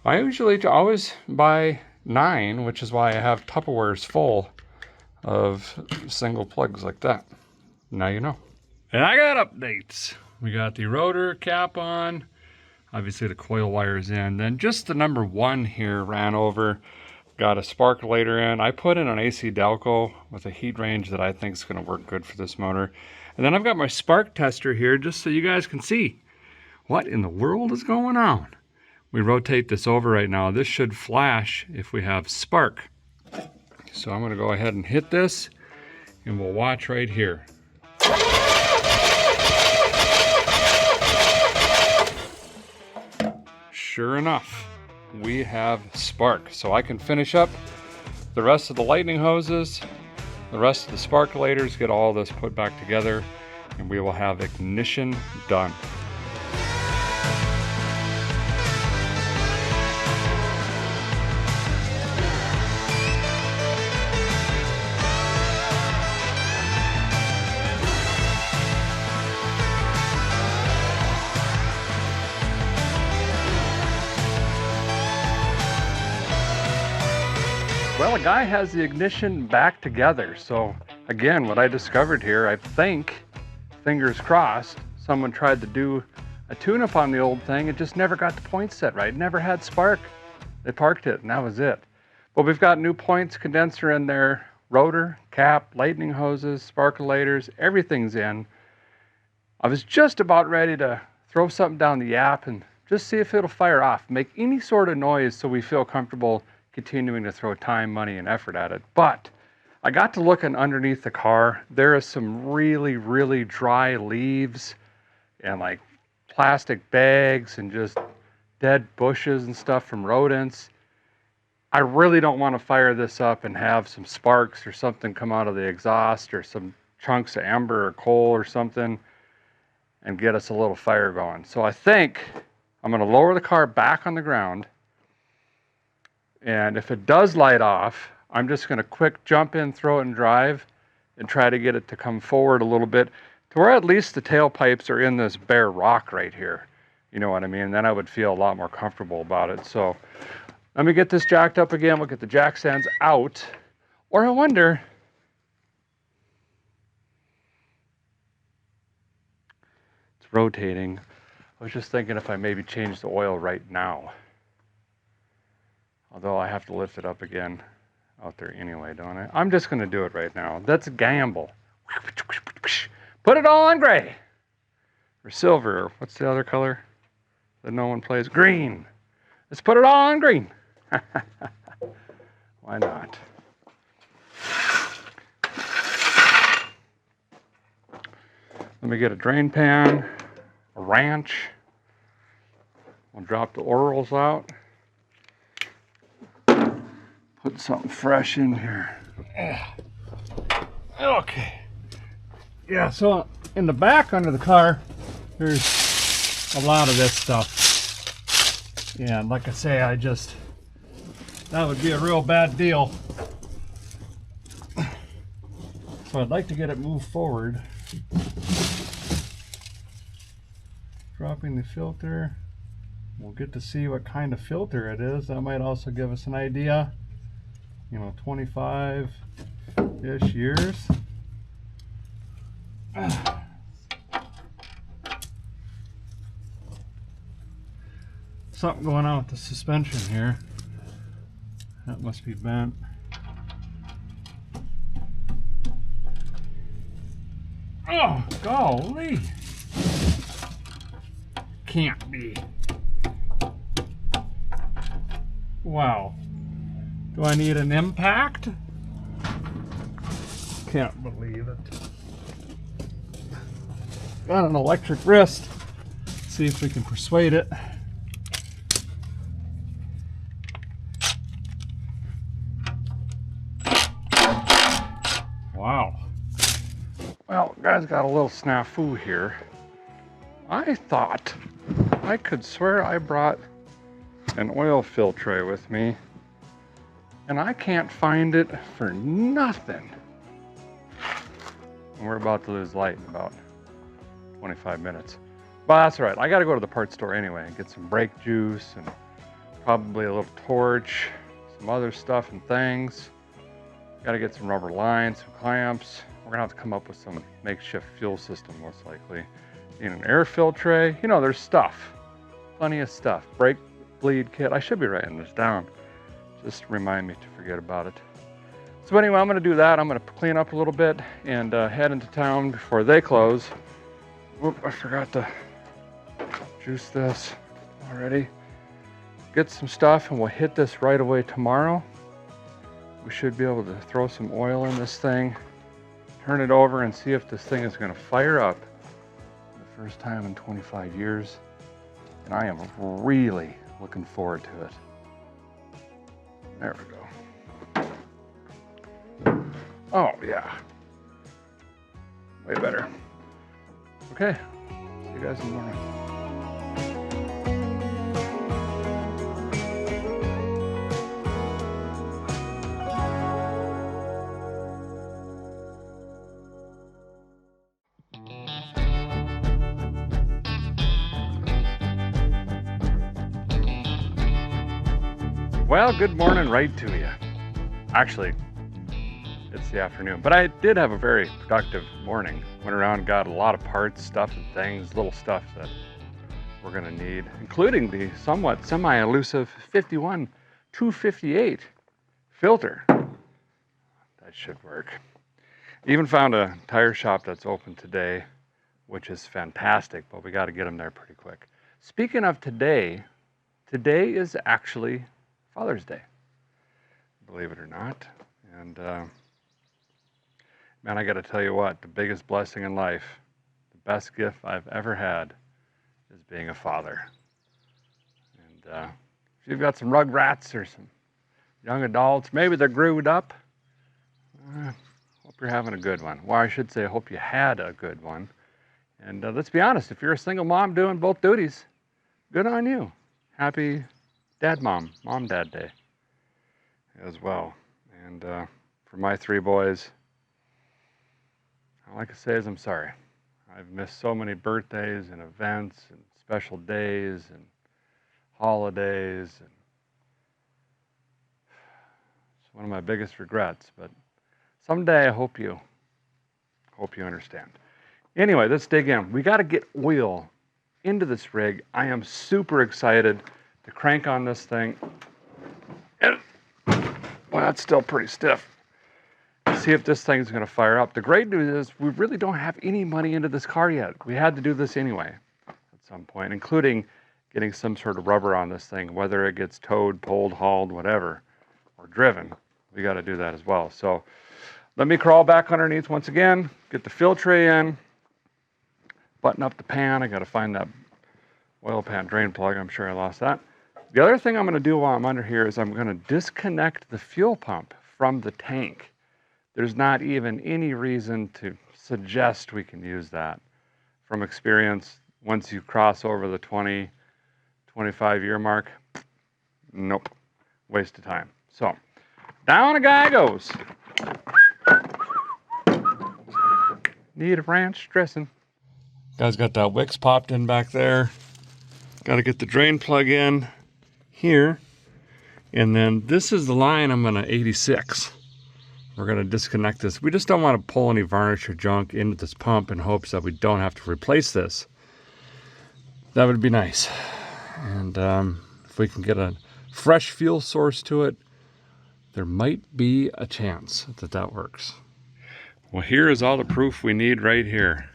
A: I usually always buy 9, which is why I have Tupperwares full of single plugs like that. Now you know. And I got updates. We got the rotor cap on. Obviously the coil wire's in. Then just the number 1 here ran over. Got a sparkulator in. I put in an AC Delco with a heat range that I think is going to work good for this motor. And then I've got my spark tester here just so you guys can see what in the world is going on. We rotate this over right now. This should flash if we have spark. So I'm going to go ahead and hit this and we'll watch right here. Sure enough, we have spark. So I can finish up the rest of the lightning hoses, the rest of the sparkulators, get all this put back together, and we will have ignition done. Well, a guy has the ignition back together. So again, what I discovered here, I think, fingers crossed, someone tried to do a tune-up on the old thing. It just never got the points set right. Never had spark. They parked it and that was it. But we've got new points, condenser in there, rotor, cap, lightning hoses, sparkulators, everything's in. I was just about ready to throw something down the yap and just see if it'll fire off, make any sort of noise so we feel comfortable continuing to throw time, money, and effort at it. But I got to looking underneath the car. There is some really, really dry leaves and like plastic bags and just dead bushes and stuff from rodents. I really don't want to fire this up and have some sparks or something come out of the exhaust or some chunks of ember or coal or something and get us a little fire going. So I think I'm going to lower the car back on the ground, and if it does light off, I'm just going to quick jump in, throw it in drive, and try to get it to come forward a little bit to where at least the tailpipes are in this bare rock right here. You know what I mean? Then I would feel a lot more comfortable about it. So let me get this jacked up again. We'll get the jack stands out. Or I wonder, it's rotating. I was just thinking if I maybe change the oil right now. Although I have to lift it up again out there anyway, don't I? I'm just going to do it right now. That's a gamble. Put it all on gray. Or silver. Or what's the other color that no one plays? Green. Let's put it all on green. Why not? Let me get a drain pan, a wrench. We'll drop the orals out. Put something fresh in here. Okay. Yeah, so in the back under the car, there's a lot of this stuff. Yeah, and like I say, that would be a real bad deal. So I'd like to get it moved forward. Dropping the filter. We'll get to see what kind of filter it is. That might also give us an idea. 25-ish years. Something going on with the suspension here. That must be bent. Oh, golly. Can't be. Wow. Do I need an impact? Can't believe it. Got an electric wrist. See if we can persuade it. Wow. Well, guys, got a little snafu here. I thought I could swear I brought an oil fill tray with me, and I can't find it for nothing. And we're about to lose light in about 25 minutes. But that's all right. I got to go to the parts store anyway and get some brake juice and probably a little torch, some other stuff and things. Got to get some rubber lines, some clamps. We're going to have to come up with some makeshift fuel system, most likely. Need an air fill tray. There's stuff. Plenty of stuff. Brake bleed kit. I should be writing this down. Just remind me to forget about it. So anyway, I'm going to do that. I'm going to clean up a little bit and head into town before they close. Whoop, I forgot to juice this already. Get some stuff and we'll hit this right away tomorrow. We should be able to throw some oil in this thing, turn it over and see if this thing is going to fire up for the first time in 25 years. And I am really looking forward to it. There we go. Oh, yeah. Way better. Okay. See you guys in the morning. Well, good morning right to you. Actually, it's the afternoon, but I did have a very productive morning. Went around, got a lot of parts, stuff and things, little stuff that we're gonna need, including the somewhat semi-elusive 51-258 filter. That should work. Even found a tire shop that's open today, which is fantastic, but we got to get them there pretty quick. Speaking of today, today is actually Father's Day, believe it or not. And man, I got to tell you what, the biggest blessing in life, the best gift I've ever had is being a father. And if you've got some rugrats or some young adults, maybe they're growed up, hope you're having a good one. Well, I should say, I hope you had a good one. And let's be honest, if you're a single mom doing both duties, good on you. Happy dad day as well. And for my 3 boys, all I can say is I'm sorry. I've missed so many birthdays and events and special days and holidays. And it's one of my biggest regrets, but someday I hope you understand. Anyway, let's dig in. We got to get oil into this rig. I am super excited to crank on this thing. And, well, that's still pretty stiff. See if this thing's going to fire up. The great news is we really don't have any money into this car yet. We had to do this anyway at some point, including getting some sort of rubber on this thing, whether it gets towed, pulled, hauled, whatever, or driven. We got to do that as well. So let me crawl back underneath once again, get the fill tray in, button up the pan. I got to find that oil pan drain plug. I'm sure I lost that. The other thing I'm going to do while I'm under here is I'm going to disconnect the fuel pump from the tank. There's not even any reason to suggest we can use that. From experience, once you cross over the 20, 25-year mark, nope, waste of time. So, down a guy goes. Need a ranch dressing. Guys got that wicks popped in back there. Got to get the drain plug in here. And then this is the line I'm going to 86. We're going to disconnect this. We just don't want to pull any varnish or junk into this pump in hopes that we don't have to replace this. That would be nice. And if we can get a fresh fuel source to it, there might be a chance that that works. Well, here is all the proof we need right here.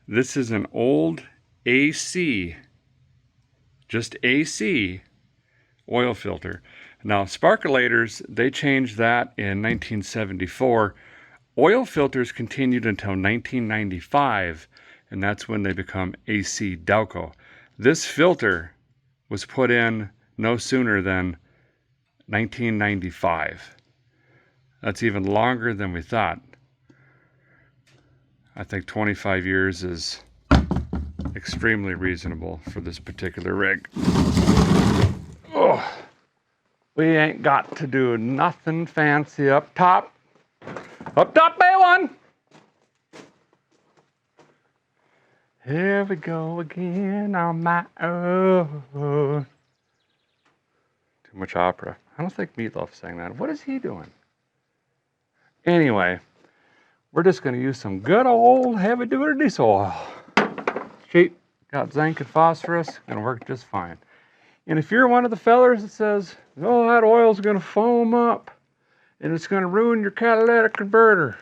A: This is an old AC, just AC oil filter. Now, sparkulators, they changed that in 1974. Oil filters continued until 1995, and that's when they become AC Delco. This filter was put in no sooner than 1995. That's even longer than we thought. I think 25 years is extremely reasonable for this particular rig. Oh. We ain't got to do nothing fancy up top. Up top, A1! Here we go again on my own. Too much opera. I don't think Meatloaf sang that. What is he doing? Anyway, we're just going to use some good old heavy-duty diesel oil. Cheap, got zinc and phosphorus, going to work just fine. And if you're one of the fellers that says, oh, that oil's going to foam up and it's going to ruin your catalytic converter.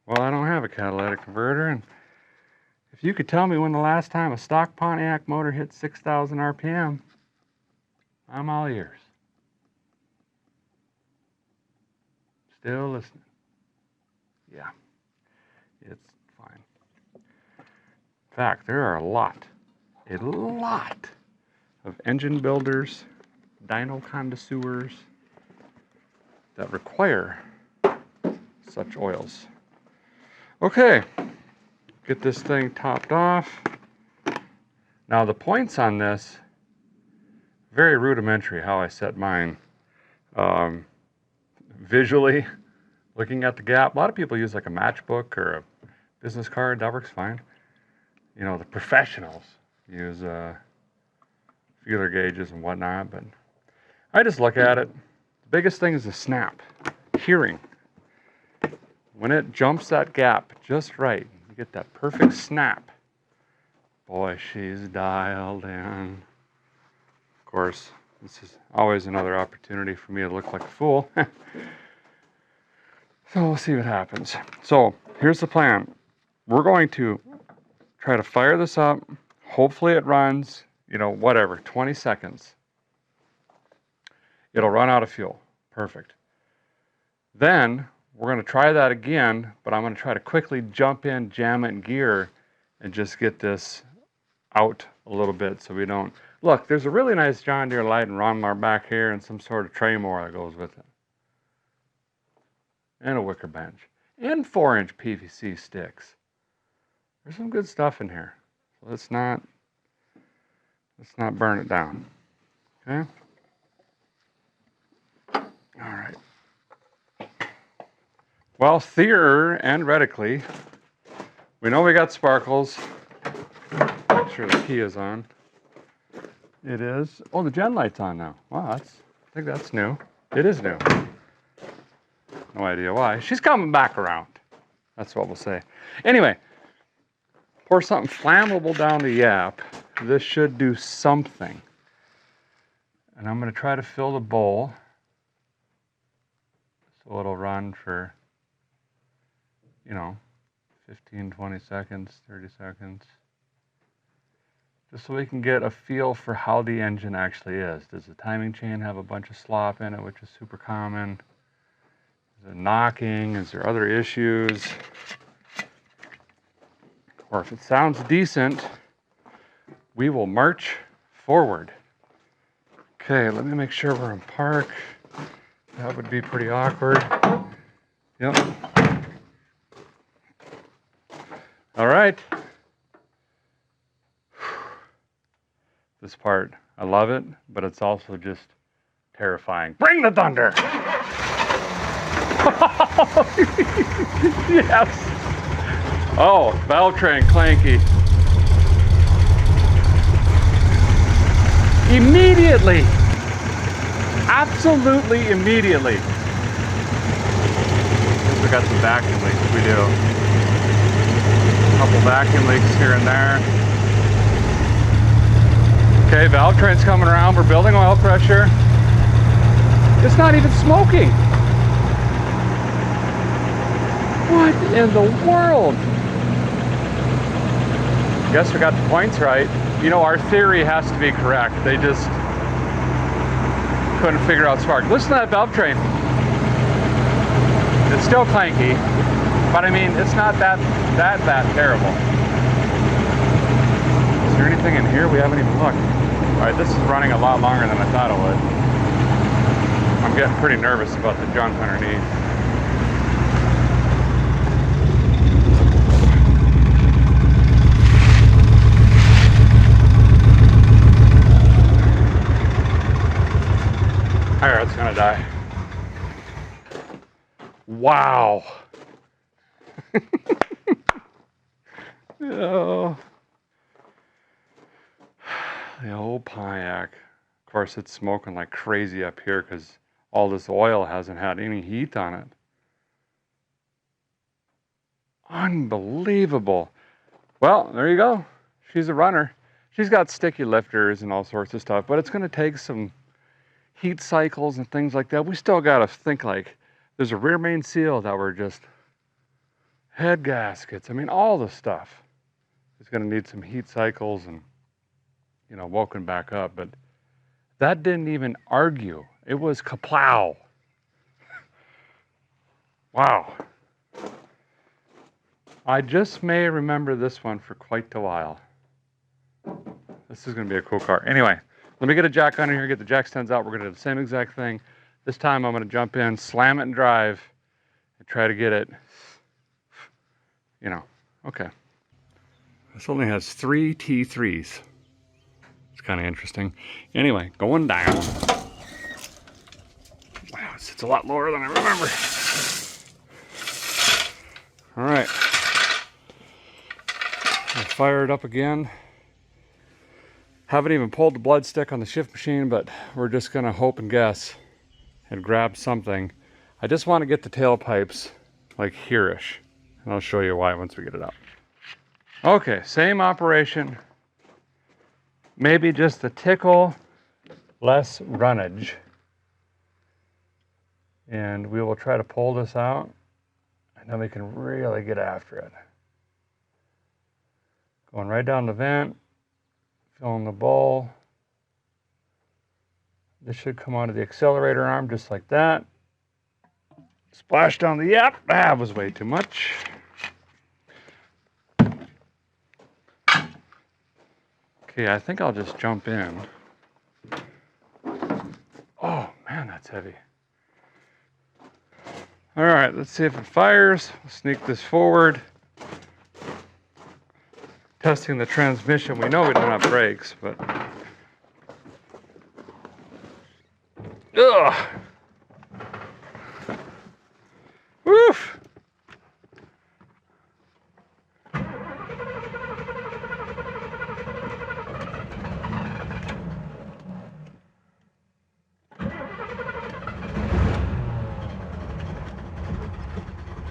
A: Well, I don't have a catalytic converter, and if you could tell me when the last time a stock Pontiac motor hit 6,000 RPM, I'm all ears. Still listening. Yeah, it's fine. In fact, there are a lot of engine builders, dyno connoisseurs that require such oils. Okay, get this thing topped off. Now the points on this, very rudimentary how I set mine. Visually, looking at the gap, a lot of people use like a matchbook or a business card, that works fine. You know, the professionals use feeler gauges and whatnot, but I just look at it. biggest thing is the snap. Hearing. When it jumps that gap just right, you get that perfect snap. Boy, she's dialed in. Of course, this is always another opportunity for me to look like a fool. So we'll see what happens. So here's the plan. We're going to try to fire this up. Hopefully it runs, whatever, 20 seconds. It'll run out of fuel. Perfect. Then we're going to try that again, but I'm going to try to quickly jump in, jam it in gear, and just get this out a little bit so we don't... Look, there's a really nice John Deere light and lawnmower back here and some sort of tray mower that goes with it. And a wicker bench. And 4-inch PVC sticks. There's some good stuff in here. So let's not burn it down. Okay? All right. Well, theoretically, we know we got sparkles. Make sure the key is on. It is. Oh, the gen light's on now. Wow, I think that's new. It is new. No idea why. She's coming back around. That's what we'll say. Anyway, pour something flammable down the yap. This should do something. And I'm going to try to fill the bowl. So it'll run for, 15, 20 seconds, 30 seconds. Just so we can get a feel for how the engine actually is. Does the timing chain have a bunch of slop in it, which is super common? Is it knocking? Is there other issues? Or if it sounds decent, we will march forward. Okay, let me make sure we're in park. That would be pretty awkward. Yep. All right. This part, I love it, but it's also just terrifying. Bring the thunder! Yes! Oh, valve train clanky. Immediately! Absolutely immediately. We got some vacuum leaks, we do. A couple vacuum leaks here and there. Okay, valve train's coming around. We're building oil pressure. It's not even smoking. What in the world? Guess we got the points right. Our theory has to be correct. They just couldn't figure out spark. Listen to that valve train. It's still clanky, but I mean, it's not that terrible. Is there anything in here? We haven't even looked. All right, this is running a lot longer than I thought it would. I'm getting pretty nervous about the junk underneath. Alright, it's gonna die. Wow. Oh. The old Pontiac. Of course, it's smoking like crazy up here because all this oil hasn't had any heat on it. Unbelievable. Well, there you go. She's a runner. She's got sticky lifters and all sorts of stuff, but it's going to take some heat cycles and things like that. We still got to think like there's a rear main seal that were just head gaskets. I mean, all the stuff is going to need some heat cycles and, woken back up. But that didn't even argue. It was kaplow. Wow. I just may remember this one for quite a while. This is going to be a cool car. Anyway, let me get a jack under here, get the jack stands out. We're going to do the same exact thing. This time I'm going to jump in, slam it and drive, and try to get it, okay. This only has 3 T3s. It's kind of interesting. Anyway, going down. Wow, it's a lot lower than I remember. All right. I'll fire it up again. Haven't even pulled the blood stick on the shift machine, but we're just gonna hope and guess. had grabbed something. I just want to get the tailpipes like here-ish. And I'll show you why once we get it out. Okay, same operation. Maybe just a tickle less runnage. And we will try to pull this out, and then we can really get after it. Going right down the vent, filling the bowl. This should come out of the accelerator arm just like that. Splash down the, yep, that was way too much. Okay, I think I'll just jump in. Oh man, that's heavy. All right, let's see if it fires. We'll sneak this forward. Testing the transmission. We know we don't have brakes, but... Ugh! Woof!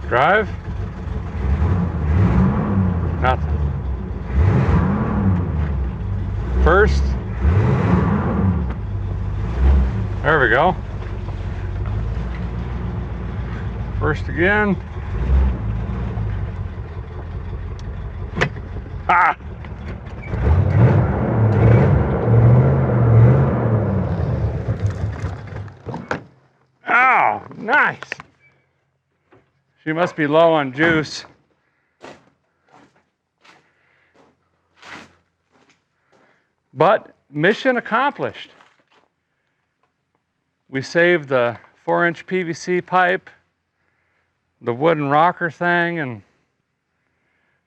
A: Drive? Nothing. First. There we go. First again. Ah! Oh, nice. She must be low on juice. But mission accomplished. We saved the 4-inch PVC pipe, the wooden rocker thing, and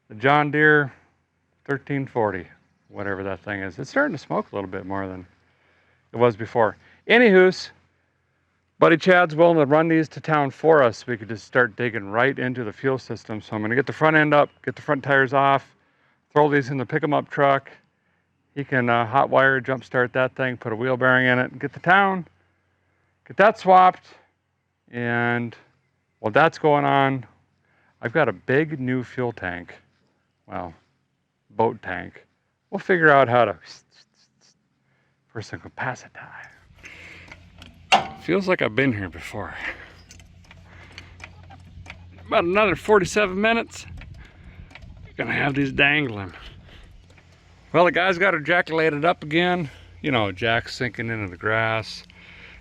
A: the John Deere 1340, whatever that thing is. It's starting to smoke a little bit more than it was before. Anywho's, Buddy Chad's willing to run these to town for us. We could just start digging right into the fuel system. So I'm going to get the front end up, get the front tires off, throw these in the pick 'em up truck. He can hot wire, jump start that thing, put a wheel bearing in it, and get to town, get that swapped. And while that's going on, I've got a big new fuel tank. Well, boat tank. We'll figure out how to for some capacity. Feels like I've been here before. About another 47 minutes. Gonna have these dangling. Well, the guy's got her jackulated up again. You know, jack sinking into the grass.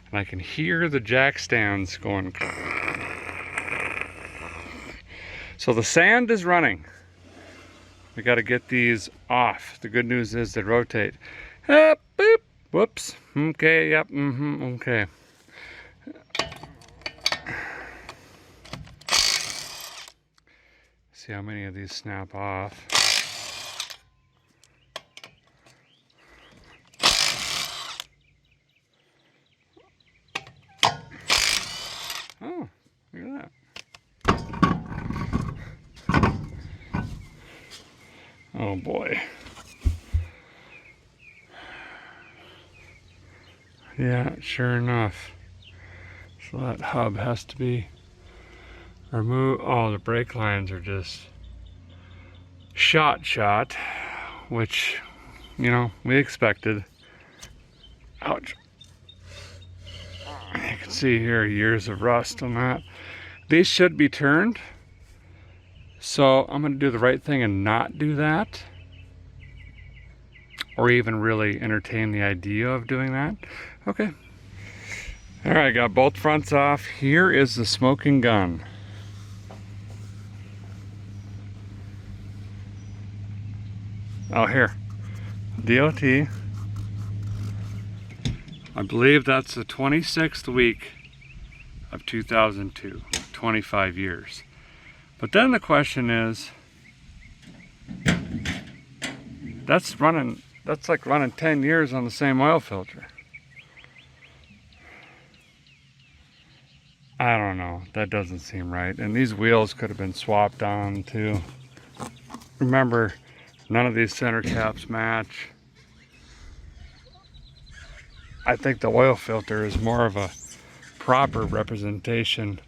A: And I can hear the jack stands going. So the sand is running. We gotta get these off. The good news is they rotate. Boop. Whoops. Okay, yep, okay. See how many of these snap off. Oh, look at that. Oh boy. Yeah, sure enough. So that hub has to be removed. Oh, the brake lines are just shot, which, you know, we expected. Ouch. You can see here years of rust on that. These should be turned. So I'm going to do the right thing and not do that. Or even really entertain the idea of doing that. Okay. All right, got both fronts off. Here is the smoking gun. Oh, here. DOT. I believe that's the 26th week of 2002. 25 years. But then the question is, that's like running 10 years on the same oil filter. I don't know, that doesn't seem right. And these wheels could have been swapped on too. Remember, none of these center caps match. I think the oil filter is more of a proper representation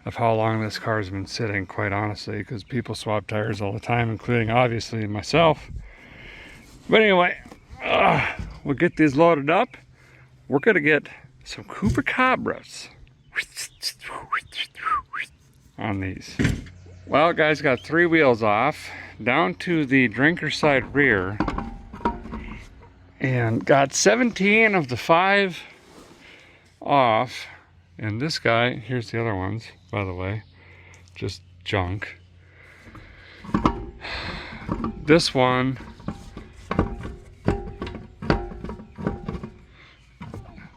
A: of how long this car has been sitting, quite honestly, because people swap tires all the time, including obviously myself. But anyway, we'll get these loaded up. We're gonna get some Chupacabras on these. Well, guys, got 3 wheels off, down to the drinker side rear, and got 17 of the 5 off. And this guy, here's the other ones, by the way, just junk. This one,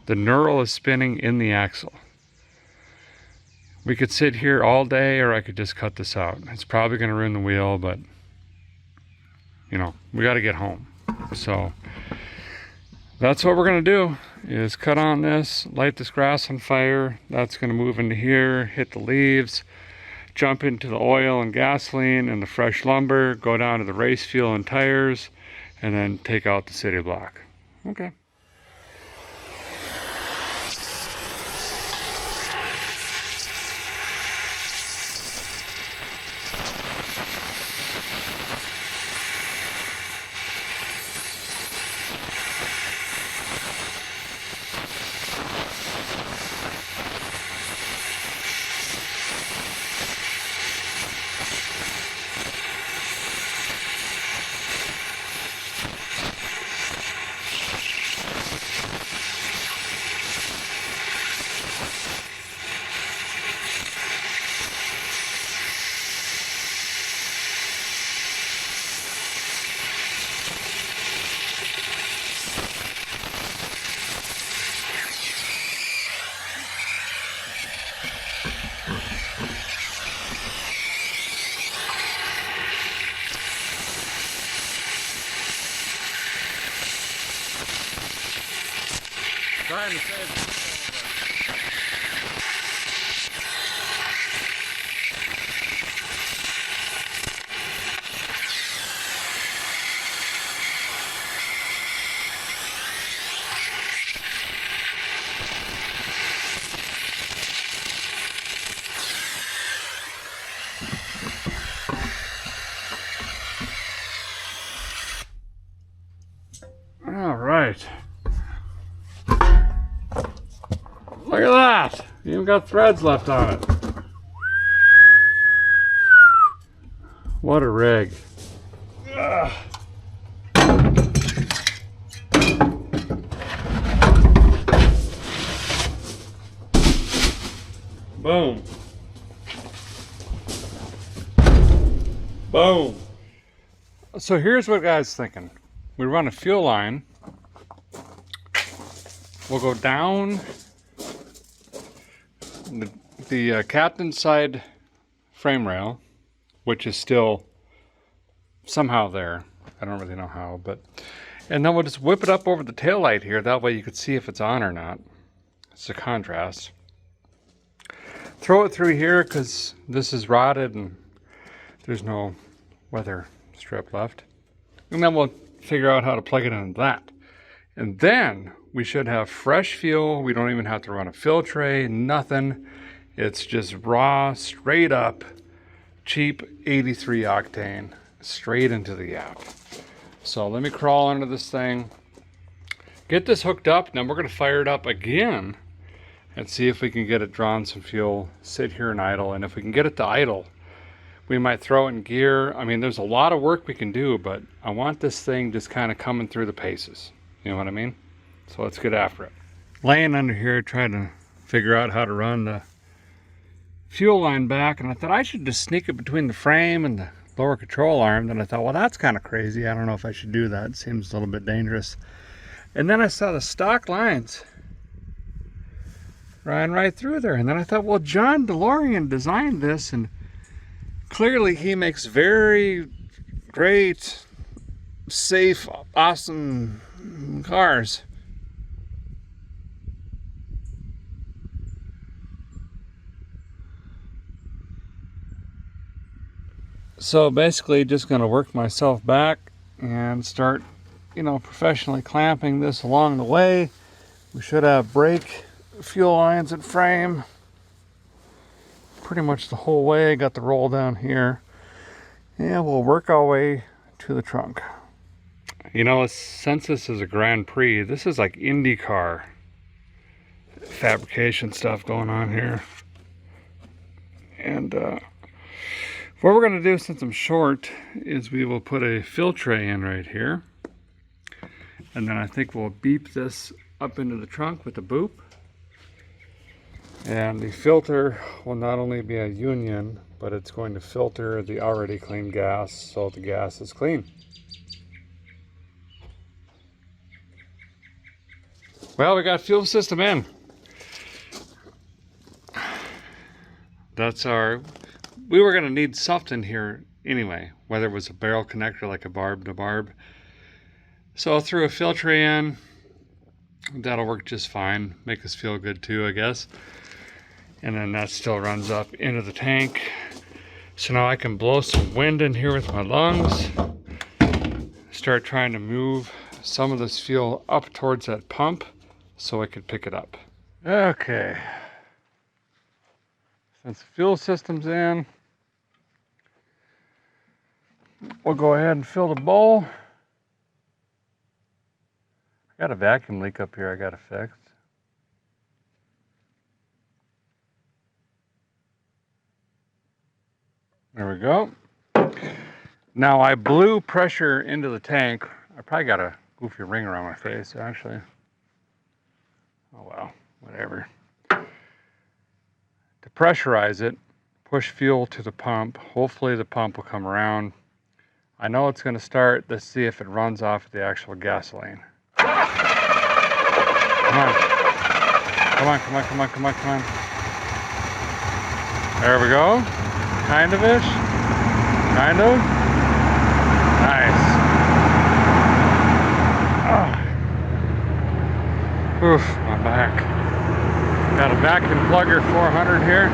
A: the knurl is spinning in the axle. We could sit here all day, or I could just cut this out. It's probably gonna ruin the wheel, but you know, we gotta get home. So that's what we're gonna do, is cut on this, light this grass on fire. That's gonna move into here, hit the leaves, jump into the oil and gasoline and the fresh lumber, go down to the race fuel and tires, and then take out the city block. Okay. Trying to save it. All right. Look at that! You even got threads left on it. What a rig. Ugh. Boom. Boom. So here's what guys thinking. We run a fuel line. We'll go down the captain's side frame rail, which is still somehow there. I don't really know how, but, and then we'll just whip it up over the taillight here. That way you could see if it's on or not. It's a contrast. Throw it through here because this is rotted and there's no weather strip left. And then we'll figure out how to plug it into that. And then we should have fresh fuel. We don't even have to run a fill tray, nothing. It's just raw, straight up, cheap 83 octane, straight into the gap. So let me crawl under this thing, get this hooked up, then we're gonna fire it up again and see if we can get it drawn some fuel, sit here and idle. And if we can get it to idle, we might throw it in gear. I mean, there's a lot of work we can do, but I want this thing just kind of coming through the paces. You know what I mean? So let's get after it. Laying under here trying to figure out how to run the fuel line back, and I thought I should just sneak it between the frame and the lower control arm. Then I thought, well, that's kind of crazy. I don't know if I should do that. It seems a little bit dangerous. And then I saw the stock lines ran right through there. And then I thought, well, John DeLorean designed this, and clearly he makes very great, safe, awesome cars. So basically just going to work myself back and start, you know, professionally clamping this along the way. We should have brake fuel lines and frame pretty much the whole way. Got the roll down here. And we'll work our way to the trunk. You know, since this is a Grand Prix, this is like IndyCar fabrication stuff going on here. And what we're going to do, since I'm short, is we will put a fill tray in right here. And then I think we'll beep this up into the trunk with the boop. And the filter will not only be a union, but it's going to filter the already clean gas so the gas is clean. Well, we got fuel system in. That's our, we were gonna need something here anyway, whether it was a barrel connector like a barb to barb. So I threw a filter in. That'll work just fine. Make us feel good too, I guess. And then that still runs up into the tank. So now I can blow some wind in here with my lungs. Start trying to move some of this fuel up towards that pump so I could pick it up. Okay. Since the fuel system's in, we'll go ahead and fill the bowl. I got a vacuum leak up here I gotta fix. There we go. Now I blew pressure into the tank. I probably got a goofy ring around my face, actually. Oh well, whatever. To pressurize it, push fuel to the pump. Hopefully the pump will come around. I know it's gonna start. Let's see if it runs off the actual gasoline. Come on. Come on, come on, come on, come on, come on. There we go. Kind of-ish. Kind of. Nice. Oh. Oof, my back. Got a vacuum plugger 400 here.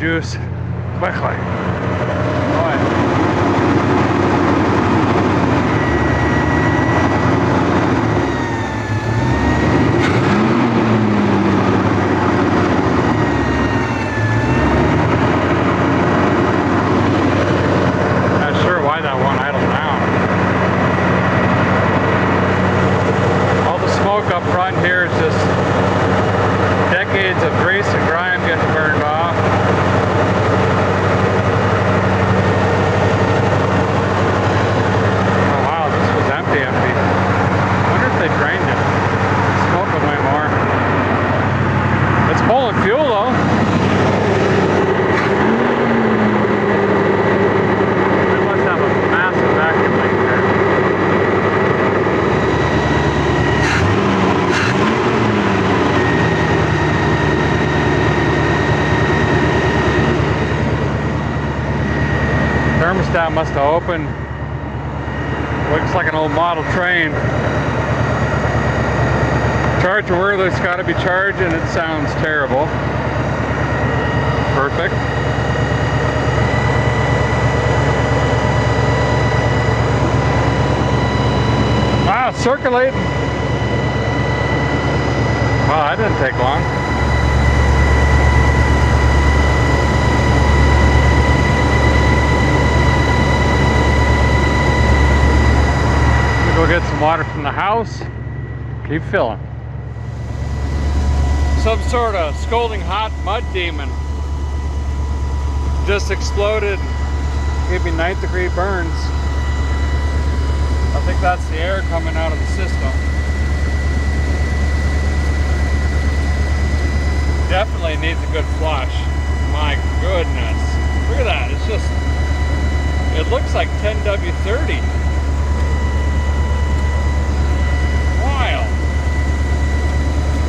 A: Juice quickly. Not sure why that one idled down. All the smoke up front here is just decades of grease and grime getting burned off. Thermostat must have opened. Looks like an old model train. Charger where it's got to be charged, and it sounds terrible. Perfect. Wow, circulating. Wow, that didn't take long. Go get some water from the house, keep filling. Some sort of scalding hot mud demon just exploded, gave me 9th-degree burns. I think that's the air coming out of the system. Definitely needs a good flush. My goodness, look at that, It looks like 10W30. Wild.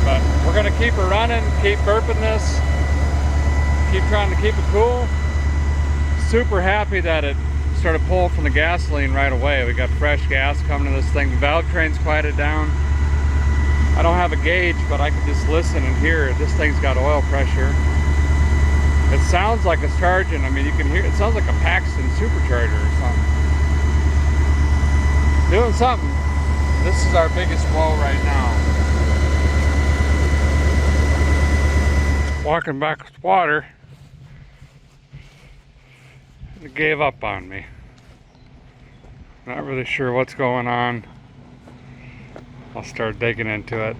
A: But we're gonna keep her running, keep burping this, keep trying to keep it cool. Super happy that it started pulling from the gasoline right away. We got fresh gas coming to this thing. The valve train's quieted down. I don't have a gauge, but I can just listen and hear this thing's got oil pressure. It sounds like it's charging. I mean, you can hear it sounds like a Paxton supercharger or something. Doing something. This is our biggest woe right now. Walking back with water. It gave up on me. Not really sure what's going on. I'll start digging into it.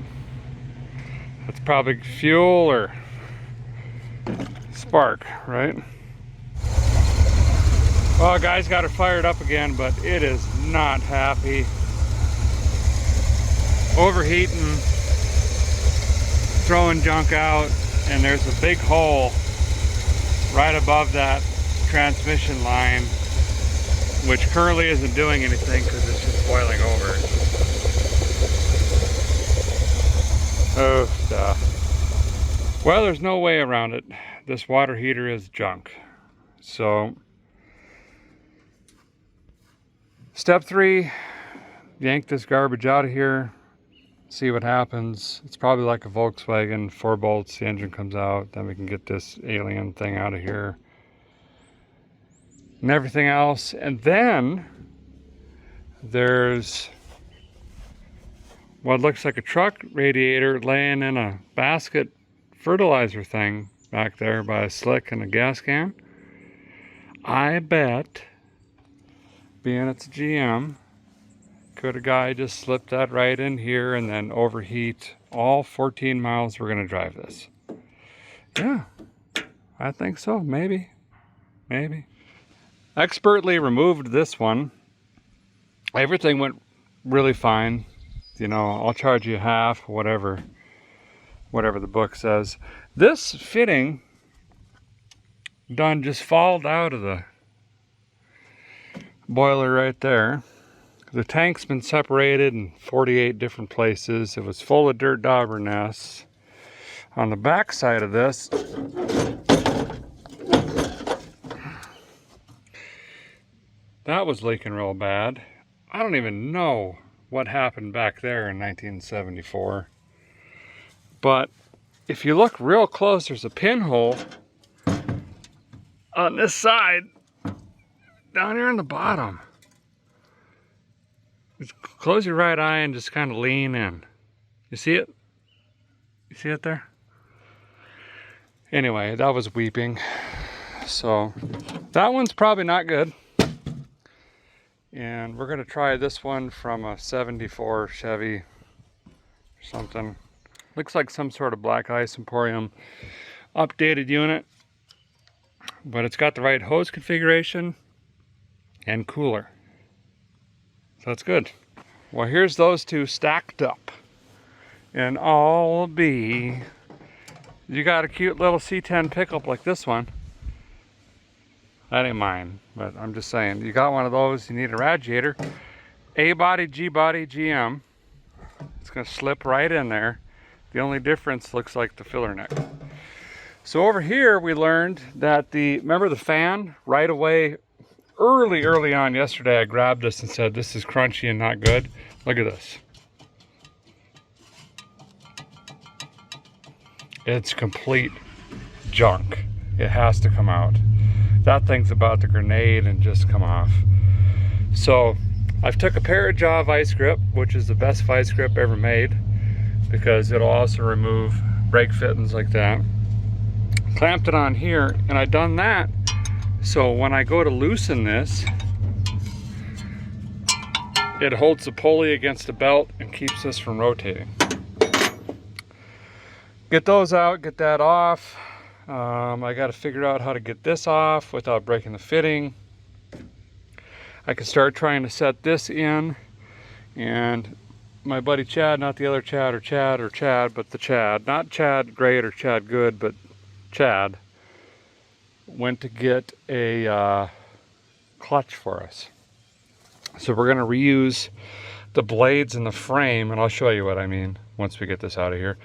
A: It's probably fuel or spark, right? Well, guys, got her fired up again, but it is not happy. Overheating, throwing junk out, and there's a big hole right above that transmission line, which currently isn't doing anything because it's just boiling over. Oh, stuff. Well, there's no way around it. This water heater is junk. So, step 3, yank this garbage out of here, see what happens. It's probably like a Volkswagen, 4 bolts, the engine comes out, then we can get this alien thing out of here. And everything else. And then there's what looks like a truck radiator laying in a basket fertilizer thing back there by a slick and a gas can. I bet, being it's a GM, could a guy just slip that right in here and then overheat all 14 miles we're gonna drive this? Yeah, I think so. Maybe. Expertly removed this one. Everything went really fine. You know, I'll charge you half, whatever the book says. This fitting done just fouled out of the boiler right there. The tank's been separated in 48 different places. It was full of dirt dauber nests. On the back side of this, that was leaking real bad. I don't even know what happened back there in 1974. But if you look real close, there's a pinhole on this side, down here in the bottom. Just close your right eye and just kind of lean in. You see it? You see it there? Anyway, that was weeping. So that one's probably not good. And we're gonna try this one from a 74 Chevy or something. Looks like some sort of Black Ice Emporium updated unit, but it's got the right hose configuration and cooler. So that's good. Well, here's those two stacked up. And all B. You got a cute little C10 pickup like this one. That ain't mine, but I'm just saying, you got one of those, you need a radiator. A body, G body, GM. It's gonna slip right in there. The only difference looks like the filler neck. So over here we learned that remember the fan? Right away, early on yesterday, I grabbed this and said, this is crunchy and not good. Look at this. It's complete junk. It has to come out. That thing's about to grenade and just come off. So I've took a pair of Jaw vice grip, which is the best vice grip ever made, because it'll also remove brake fittings like that. Clamped it on here, and I done that so when I go to loosen this, it holds the pulley against the belt and keeps this from rotating. Get those out, get that off. I got to figure out how to get this off without breaking the fitting. I can start trying to set this in, and my buddy Chad, not the other Chad or Chad, but the Chad, not Chad Great or Chad Good, but Chad, went to get a clutch for us. So we're going to reuse the blades in the frame, and I'll show you what I mean once we get this out of here.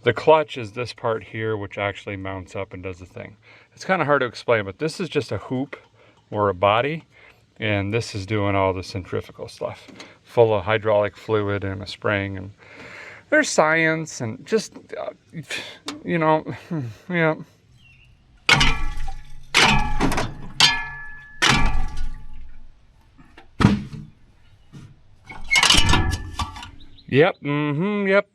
A: The clutch is this part here, which actually mounts up and does the thing. It's kind of hard to explain, but this is just a hoop or a body, and this is doing all the centrifugal stuff, full of hydraulic fluid and a spring, and there's science and just, you know, yeah. Yep, yep.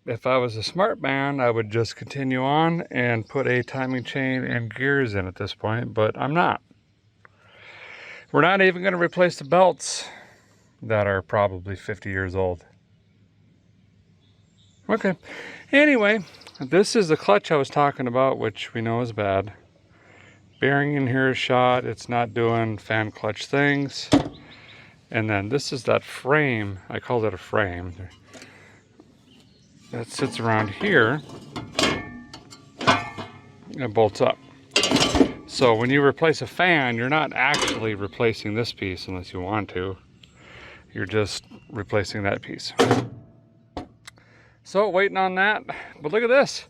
A: If I was a smart man, I would just continue on and put a timing chain and gears in at this point, but I'm not. We're not even going to replace the belts that are probably 50 years old. Okay, anyway, this is the clutch I was talking about, which we know is bad. Bearing in here is shot, it's not doing fan clutch things. And then this is that frame, I call it a frame, that sits around here and bolts up. So when you replace a fan, you're not actually replacing this piece unless you want to. You're just replacing that piece. So waiting on that, but look at this.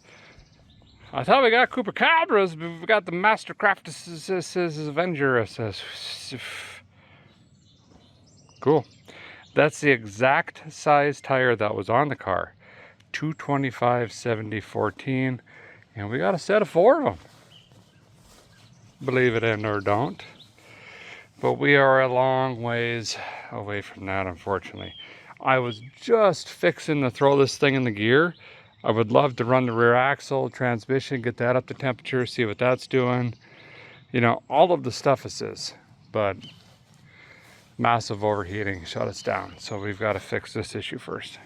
A: I thought we got Cooper Cabras, but we got the Mastercraft Avenger. Cool. That's the exact size tire that was on the car. 225/70/14, and we got a set of 4 of them. Believe it in or don't. But we are a long ways away from that, unfortunately. I was just fixing to throw this thing in the gear. I would love to run the rear axle, transmission, get that up to temperature, see what that's doing. You know, all of the stuff is, but massive overheating shut us down. So we've got to fix this issue first.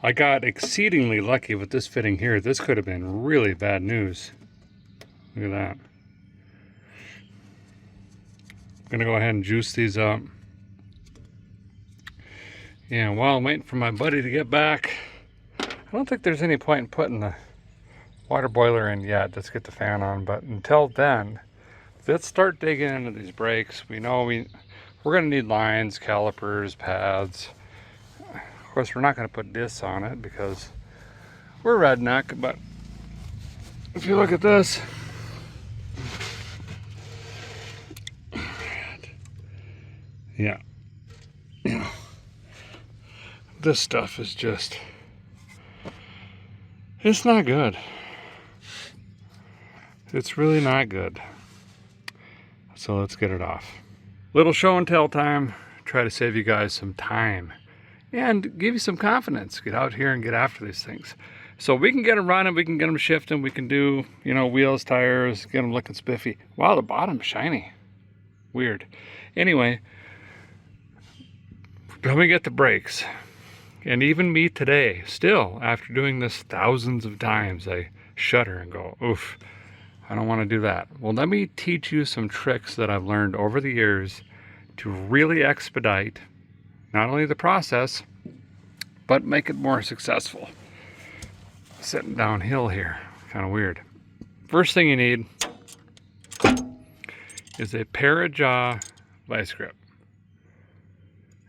A: I got exceedingly lucky with this fitting here. This could have been really bad news. Look at that. I'm gonna go ahead and juice these up. Yeah, while I'm waiting for my buddy to get back, I don't think there's any point in putting the water boiler in yet. Let's get the fan on, but until then, let's start digging into these brakes. We know we're gonna need lines, calipers, pads. Of course, we're not gonna put discs on it because we're redneck, but if you look at this, yeah, you know, this stuff is just, it's not good. It's really not good. So let's get it off. Little show and tell time. Try to save you guys some time and give you some confidence. Get out here and get after these things. So we can get them running, we can get them shifting, we can do, you know, wheels, tires, get them looking spiffy. Wow, the bottom's shiny. Weird. Anyway, then we get the brakes. And even me today, still, after doing this thousands of times, I shudder and go, oof, I don't want to do that. Well, let me teach you some tricks that I've learned over the years to really expedite not only the process, but make it more successful. Sitting downhill here, kind of weird. First thing you need is a Parajaw vice grip.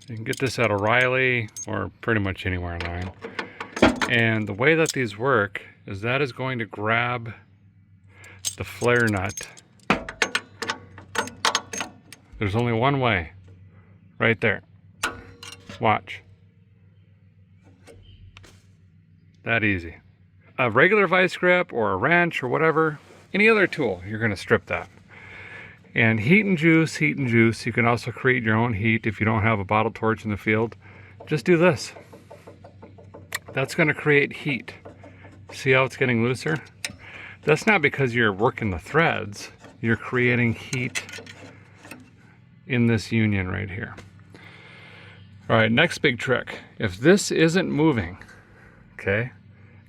A: You can get this at O'Reilly or pretty much anywhere online. And the way that these work is that is going to grab the flare nut. There's only one way, right there. Watch. That easy. A regular vice grip or a wrench or whatever, any other tool, you're going to strip that. And heat and juice, heat and juice. You can also create your own heat if you don't have a bottle torch in the field. Just do this. That's going to create heat. See how it's getting looser? That's not because you're working the threads. You're creating heat in this union right here. All right, next big trick. If this isn't moving, okay,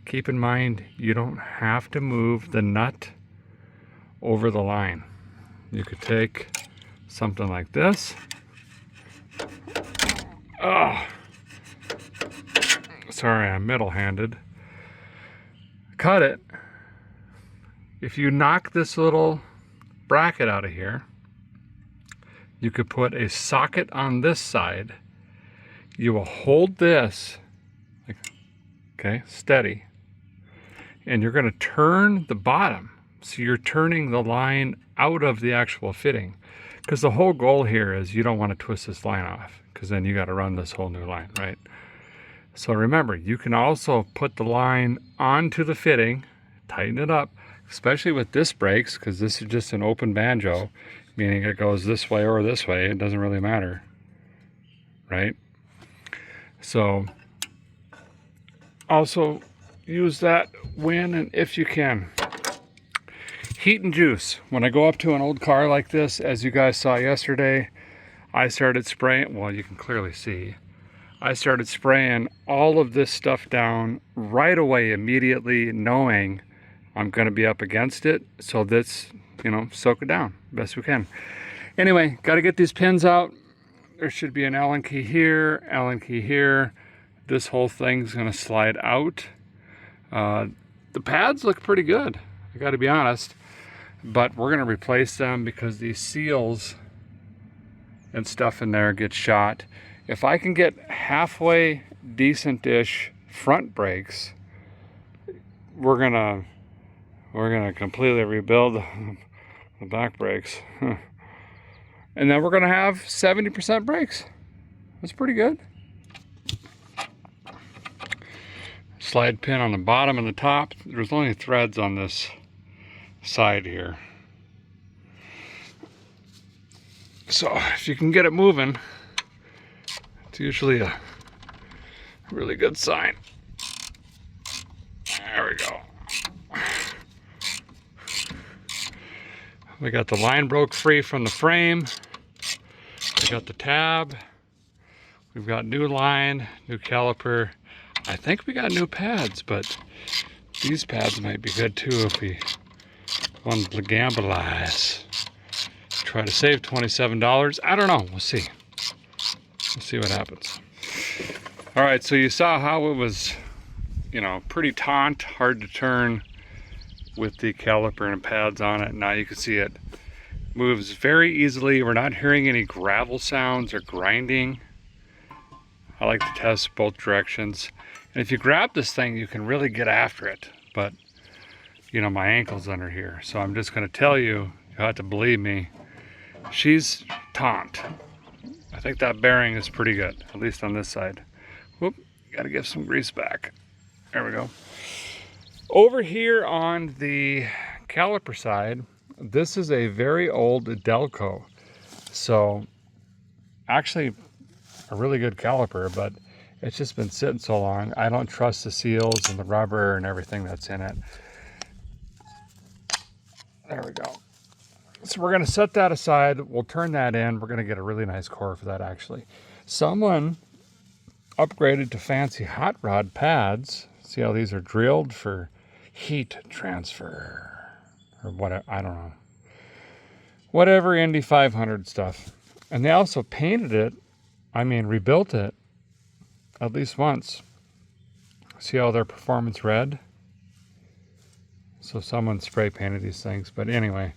A: keep in mind you don't have to move the nut over the line. You could take something like this. Oh, sorry, I'm middle-handed. Cut it. If you knock this little bracket out of here, you could put a socket on this side. You will hold this, okay, steady, and you're going to turn the bottom. So you're turning the line out of the actual fitting, because the whole goal here is you don't want to twist this line off, because then you got to run this whole new line, right? So remember, you can also put the line onto the fitting, tighten it up, especially with disc brakes, because this is just an open banjo, meaning it goes this way or this way. It doesn't really matter, right? So also use that when and if you can. Heat and juice. When I go up to an old car like this, as you guys saw yesterday, I started spraying, well, you can clearly see, I started spraying all of this stuff down right away, immediately, knowing I'm going to be up against it. So that's, you know, soak it down best we can. Anyway, got to get these pins out. There should be an Allen key here, Allen key here. This whole thing's going to slide out. The pads look pretty good, I got to be honest, but we're going to replace them because these seals and stuff in there get shot. If I can get halfway decent-ish front brakes, we're gonna completely rebuild the back brakes. And then we're gonna have 70% brakes. That's pretty good. Slide pin on the bottom and the top. There's only threads on this side here. So if you can get it moving, it's usually a really good sign. There we go. We got the line broke free from the frame. We got the tab. We've got new line, new caliper. I think we got new pads, but these pads might be good too if we want to gambleize. Try to save $27. I don't know. We'll see. We'll see what happens. All right, so you saw how it was, you know, pretty taut, hard to turn with the caliper and pads on it. Now you can see it moves very easily. We're not hearing any gravel sounds or grinding. I like to test both directions. And if you grab this thing, you can really get after it. But, you know, my ankle's under here. So I'm just going to tell you, you have to believe me, she's taut. I think that bearing is pretty good, at least on this side. Whoop, got to give some grease back. There we go. Over here on the caliper side, this is a very old Delco. So actually a really good caliper, but it's just been sitting so long. I don't trust the seals and the rubber and everything that's in it. There we go. So we're going to set that aside. We'll turn that in. We're going to get a really nice core for that actually. Someone upgraded to fancy hot rod pads. See how these are drilled for heat transfer or whatever, I don't know. Whatever Indy 500 stuff. And they also painted it, rebuilt it at least once. See how they're performance red? So someone spray painted these things. But anyway,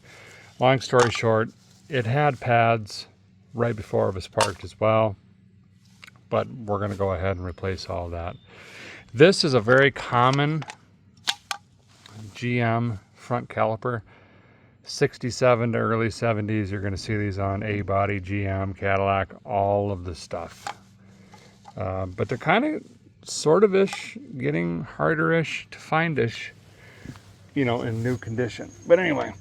A: long story short, it had pads right before it was parked as well. But we're going to go ahead and replace all of that. This is a very common GM front caliper. 67 to early 70s, you're going to see these on A-body, GM, Cadillac, all of the stuff. But they're kind of sort of ish, getting harder-ish to find-ish, you know, in new condition. But anyway,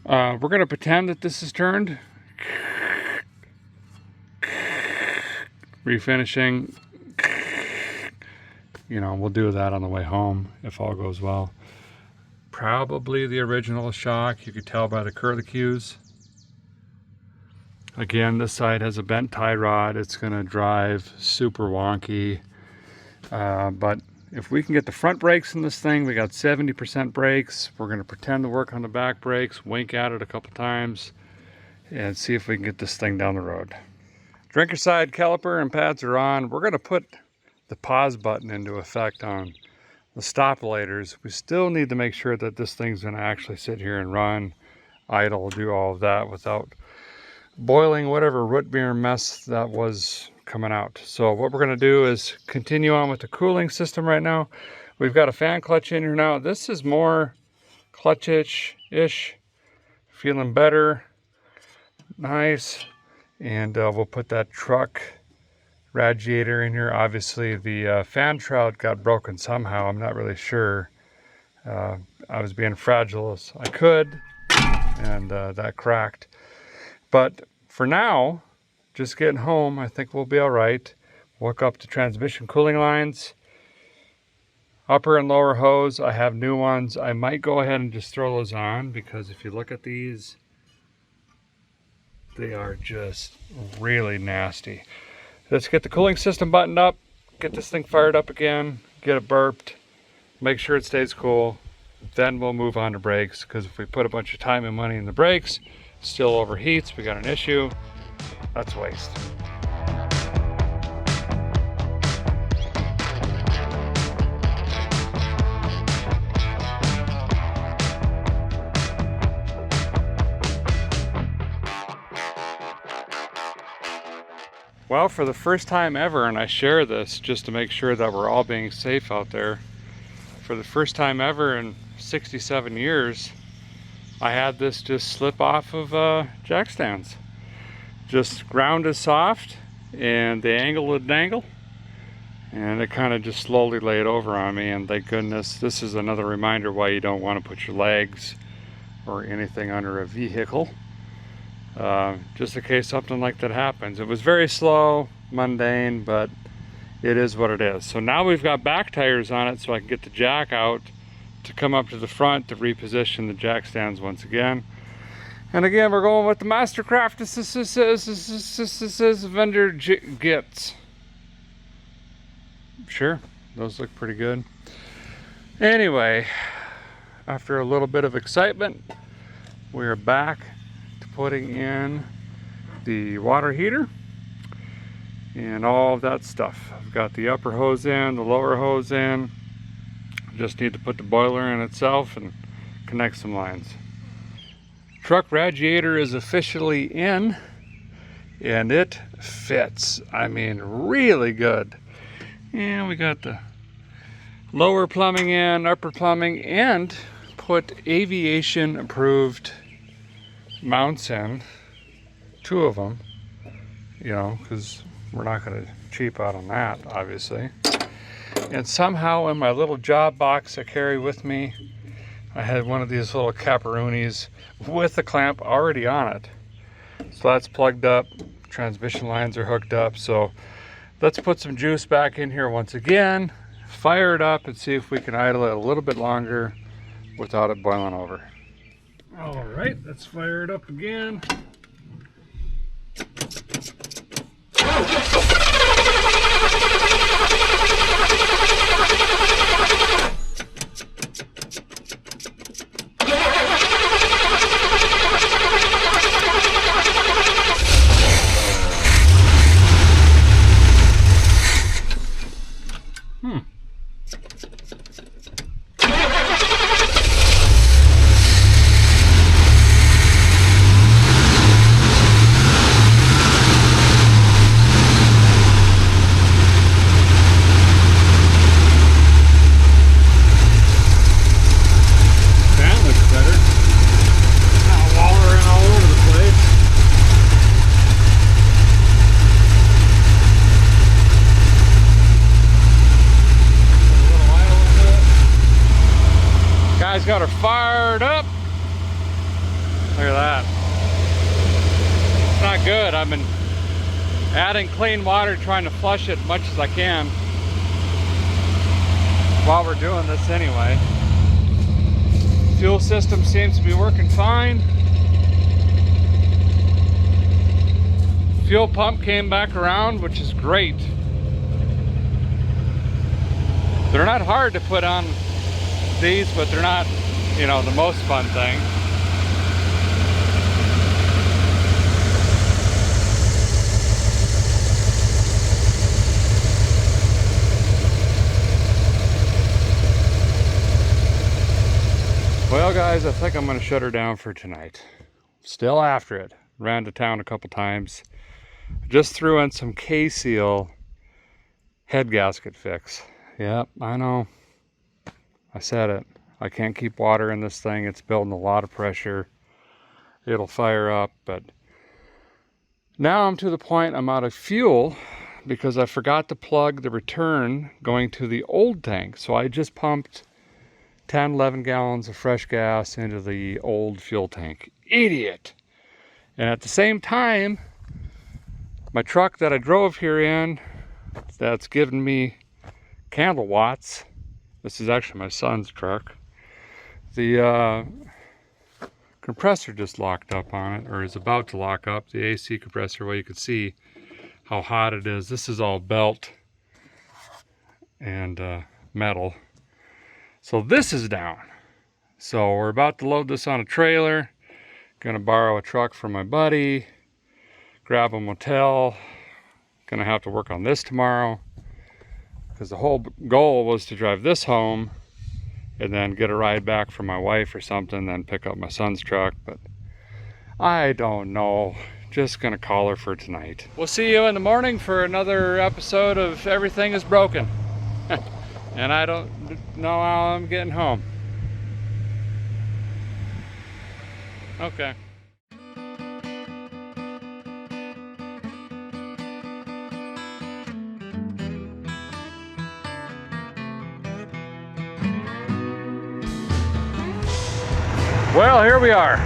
A: we're going to pretend that this is turned. Refinishing. You know, we'll do that on the way home if all goes well. Probably the original shock. You could tell by the curlicues. Again, this side has a bent tie rod. It's going to drive super wonky. But if we can get the front brakes in this thing, we got 70% brakes. We're going to pretend to work on the back brakes, wink at it a couple times, and see if we can get this thing down the road. Drinker side caliper and pads are on. We're going to put the pause button into effect on the stopolators. We still need to make sure that this thing's going to actually sit here and run, idle, do all of that without boiling whatever root beer mess that was coming out. So what we're gonna do is continue on with the cooling system right now. We've got a fan clutch in here now. This is more clutch-ish, feeling better, nice. And we'll put that truck radiator in here. Obviously the fan shroud got broken somehow. I'm not really sure. I was being fragile as I could, and that cracked. But for now, just getting home, I think we'll be all right. Hook up the transmission cooling lines. Upper and lower hose, I have new ones. I might go ahead and just throw those on, because if you look at these, they are just really nasty. Let's get the cooling system buttoned up, get this thing fired up again, get it burped, make sure it stays cool. Then we'll move on to brakes, because if we put a bunch of time and money in the brakes, it still overheats, we got an issue, that's waste. Well, for the first time ever, and I share this just to make sure that we're all being safe out there, for the first time ever in 67 years, I had this just slip off of jack stands. Just ground is soft, and the angle would dangle, and it kind of just slowly laid over on me, and thank goodness. This is another reminder why you don't want to put your legs or anything under a vehicle. Just in case something like that happens. It was very slow, mundane, but it is what it is. So now we've got back tires on it, so I can get the jack out to come up to the front to reposition the jack stands once again. And again, we're going with the Mastercraft vendor gets. Sure, those look pretty good. Anyway, after a little bit of excitement, we are back putting in the water heater and all of that stuff. I've got the upper hose in, the lower hose in. Just need to put the boiler in itself and connect some lines. Truck radiator is officially in, and it fits. I mean, really good. And we got the lower plumbing in, upper plumbing, and put aviation approved mounts in, 2 of them, you know, because we're not going to cheap out on that, obviously. And somehow in my little job box I carry with me, I had one of these little caparoonies with the clamp already on it. So that's plugged up, transmission lines are hooked up. So let's put some juice back in here once again, fire it up, and see if we can idle it a little bit longer without it boiling over. All right, let's fire it up again. Got her fired up. Look at that. It's not good. I've been adding clean water, trying to flush it as much as I can while we're doing this anyway. Fuel system seems to be working fine. Fuel pump came back around, which is great. They're not hard to put on these, but they're not, you know, the most fun thing. Well guys, I think I'm gonna shut her down for tonight. Still after it. ran to town a couple times. Just threw in some K-Seal head gasket fix. Yep, I know. I said it. I can't keep water in this thing. It's building a lot of pressure. It'll fire up, but now I'm to the point I'm out of fuel because I forgot to plug the return going to the old tank. So I just pumped 10, 11 gallons of fresh gas into the old fuel tank. Idiot! And at the same time, my truck that I drove here in, that's giving me candle watts. This is actually my son's truck. The compressor just locked up on it, or is about to lock up. The AC compressor, well, you can see how hot it is. This is all belt and metal. So this is down. So we're about to load this on a trailer. Gonna borrow a truck from my buddy, grab a motel. Gonna have to work on this tomorrow because the whole goal was to drive this home and then get a ride back from my wife or something, then pick up my son's truck. But I don't know. Just gonna call her for tonight. We'll see you in the morning for another episode of Everything is Broken. And I don't know how I'm getting home. Okay. Well, here we are.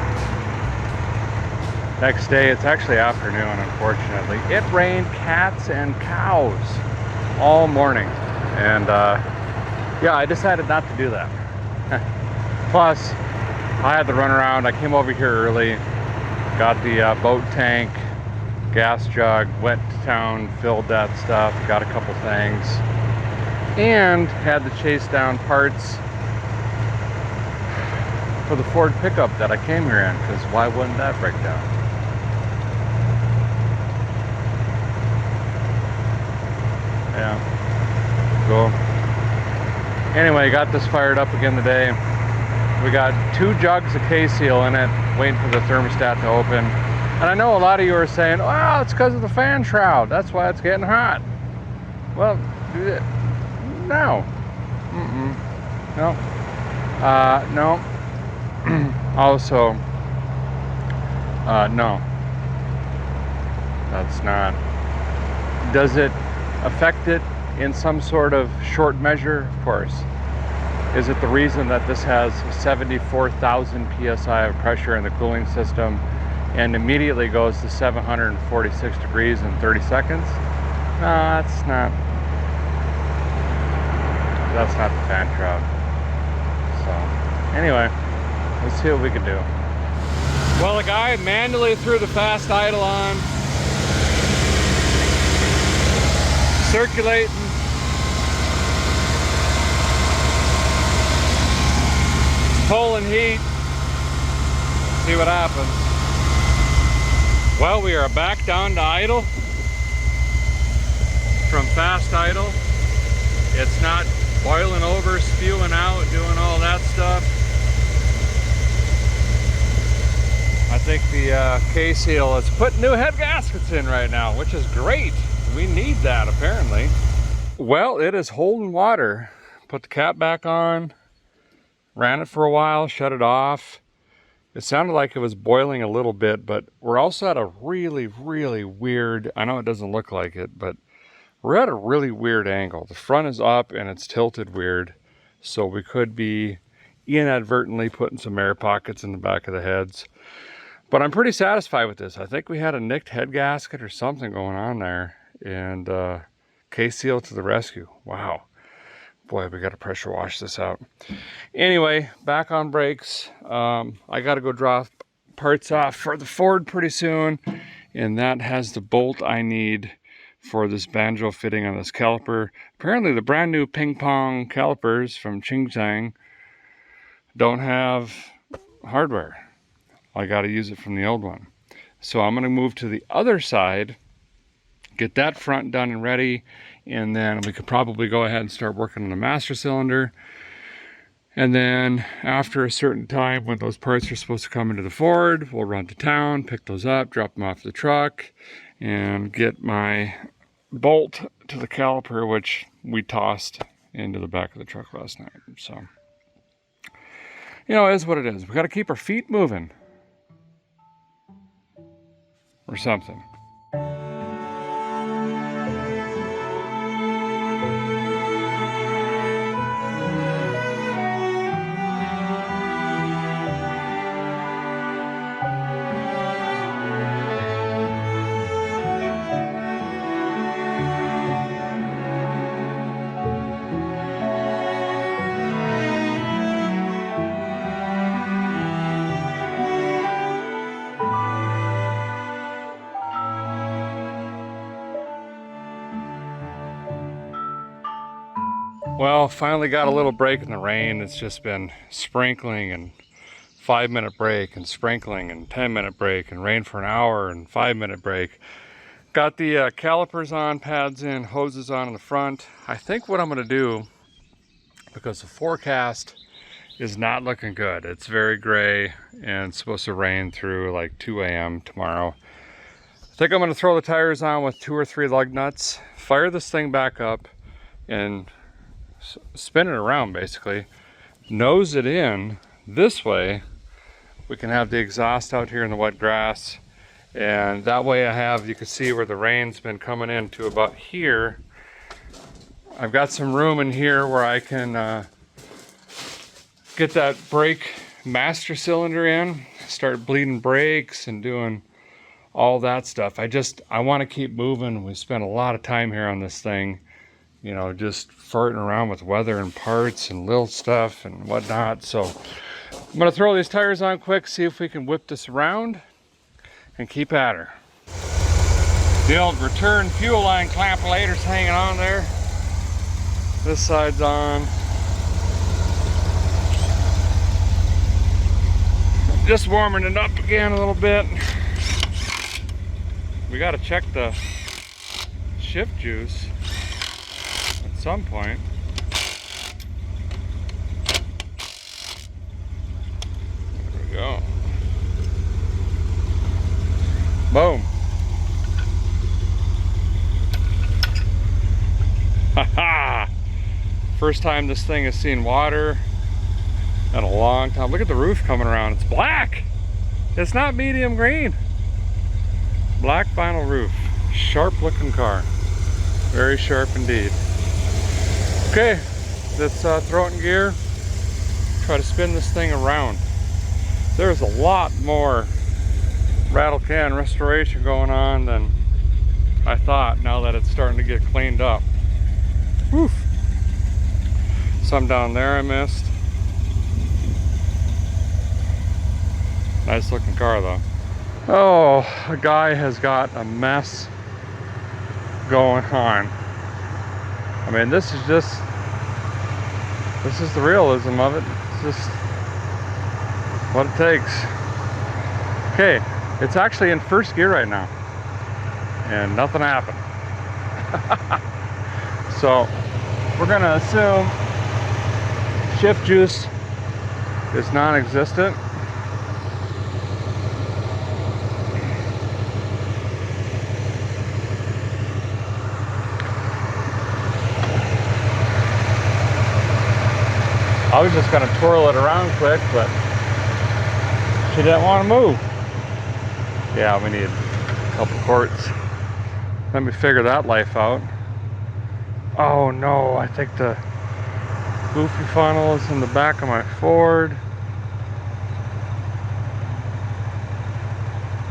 A: Next day, it's actually afternoon, unfortunately. It rained cats and cows all morning. And yeah, I decided not to do that. Plus, I had to run around. I came over here early, got the boat tank, gas jug, went to town, filled that stuff, got a couple things, and had to chase down parts for the Ford pickup that I came here in, because why wouldn't that break down? Yeah. So anyway, got this fired up again today. We got 2 jugs of K-Seal in it, waiting for the thermostat to open. And I know a lot of you are saying, oh, it's because of the fan shroud. That's why it's getting hot. Well, no. No. No. Also, no. That's not. Does it affect it in some sort of short measure? Of course. Is it the reason that this has 74,000 psi of pressure in the cooling system and immediately goes to 746 degrees in 30 seconds? No, that's not the fan shroud. So anyway, let's see what we can do. Well, the guy manually threw the fast idle on, circulating. Pulling heat. See what happens. Well, we are back down to idle from fast idle. It's not boiling over, spewing out, doing all that stuff. I think the K-Seal is putting new head gaskets in right now, which is great. We need that apparently. Well, it is holding water. Put the cap back on. Ran it for a while, shut it off. It sounded like it was boiling a little bit, but we're also at a really, really weird, I know it doesn't look like it, but we're at a really weird angle. The front is up and it's tilted weird, so we could be inadvertently putting some air pockets in the back of the heads. But I'm pretty satisfied with this. I think we had a nicked head gasket or something going on there, and K-Seal to the rescue. Wow. Boy, we got to pressure wash this out. Anyway, back on brakes. I got to go drop parts off for the Ford pretty soon. And that has the bolt I need for this banjo fitting on this caliper. Apparently the brand new ping pong calipers from Qingzhang don't have hardware. I got to use it from the old one. So I'm going to move to the other side, get that front done and ready, and then we could probably go ahead and start working on the master cylinder. And then after a certain time when those parts are supposed to come into the Ford, we'll run to town, pick those up, drop them off the truck, and get my bolt to the caliper, which we tossed into the back of the truck last night. So, you know, it is what it is. We got to keep our feet moving or something. Well, finally got a little break in the rain. It's just been sprinkling and 5-minute break and sprinkling and 10-minute break and rain for an hour and 5-minute break. Got the calipers on, pads in, hoses on in the front. I think what I'm going to do, because the forecast is not looking good. It's very gray and it's supposed to rain through like 2 a.m. tomorrow. I think I'm going to throw the tires on with 2 or 3 lug nuts, fire this thing back up, and spin it around basically, nose it in this way. We can have the exhaust out here in the wet grass, and that way you can see where the rain's been coming in to about here. I've got some room in here where I can get that brake master cylinder in, start bleeding brakes and doing all that stuff. I want to keep moving. We spent a lot of time here on this thing, you know, just farting around with weather and parts and little stuff and whatnot. So I'm gonna throw these tires on quick, see if we can whip this around and keep at her. The old return fuel line clampulator's hanging on there. This side's on. Just warming it up again a little bit. We gotta check the shift juice at some point. There we go. Boom. Haha! First time this thing has seen water in a long time. Look at the roof coming around. It's black. It's not medium green. Black vinyl roof. Sharp looking car. Very sharp indeed. Okay, let's throw it in gear. Try to spin this thing around. There's a lot more rattle can restoration going on than I thought, now that it's starting to get cleaned up. Whew. Some down there I missed. Nice looking car though. Oh, a guy has got a mess going on. I mean, this is the realism of it. It's just what it takes. Okay, it's actually in first gear right now, and nothing happened. So we're gonna assume shift juice is non-existent. I was just gonna twirl it around quick, but she didn't want to move. Yeah, we need a couple quarts. Let me figure that life out. Oh no, I think the goofy funnel is in the back of my Ford.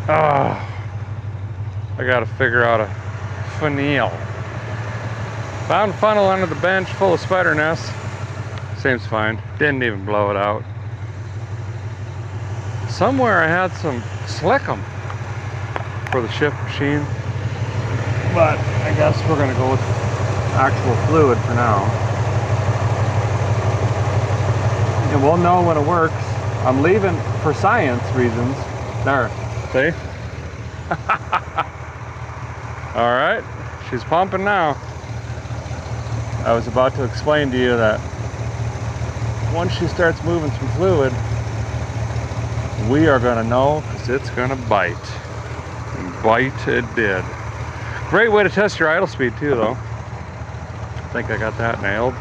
A: Oh, I gotta figure out a finial. Found a funnel under the bench full of spider nests. Seems fine. Didn't even blow it out. Somewhere I had some slickum for the shift machine, but I guess we're gonna go with actual fluid for now. And we'll know when it works. I'm leaving for science reasons. There, see? All right, she's pumping now. I was about to explain to you that once she starts moving some fluid, we are gonna know, because it's gonna bite. And bite it did. Great way to test your idle speed too, though. I think I got that nailed.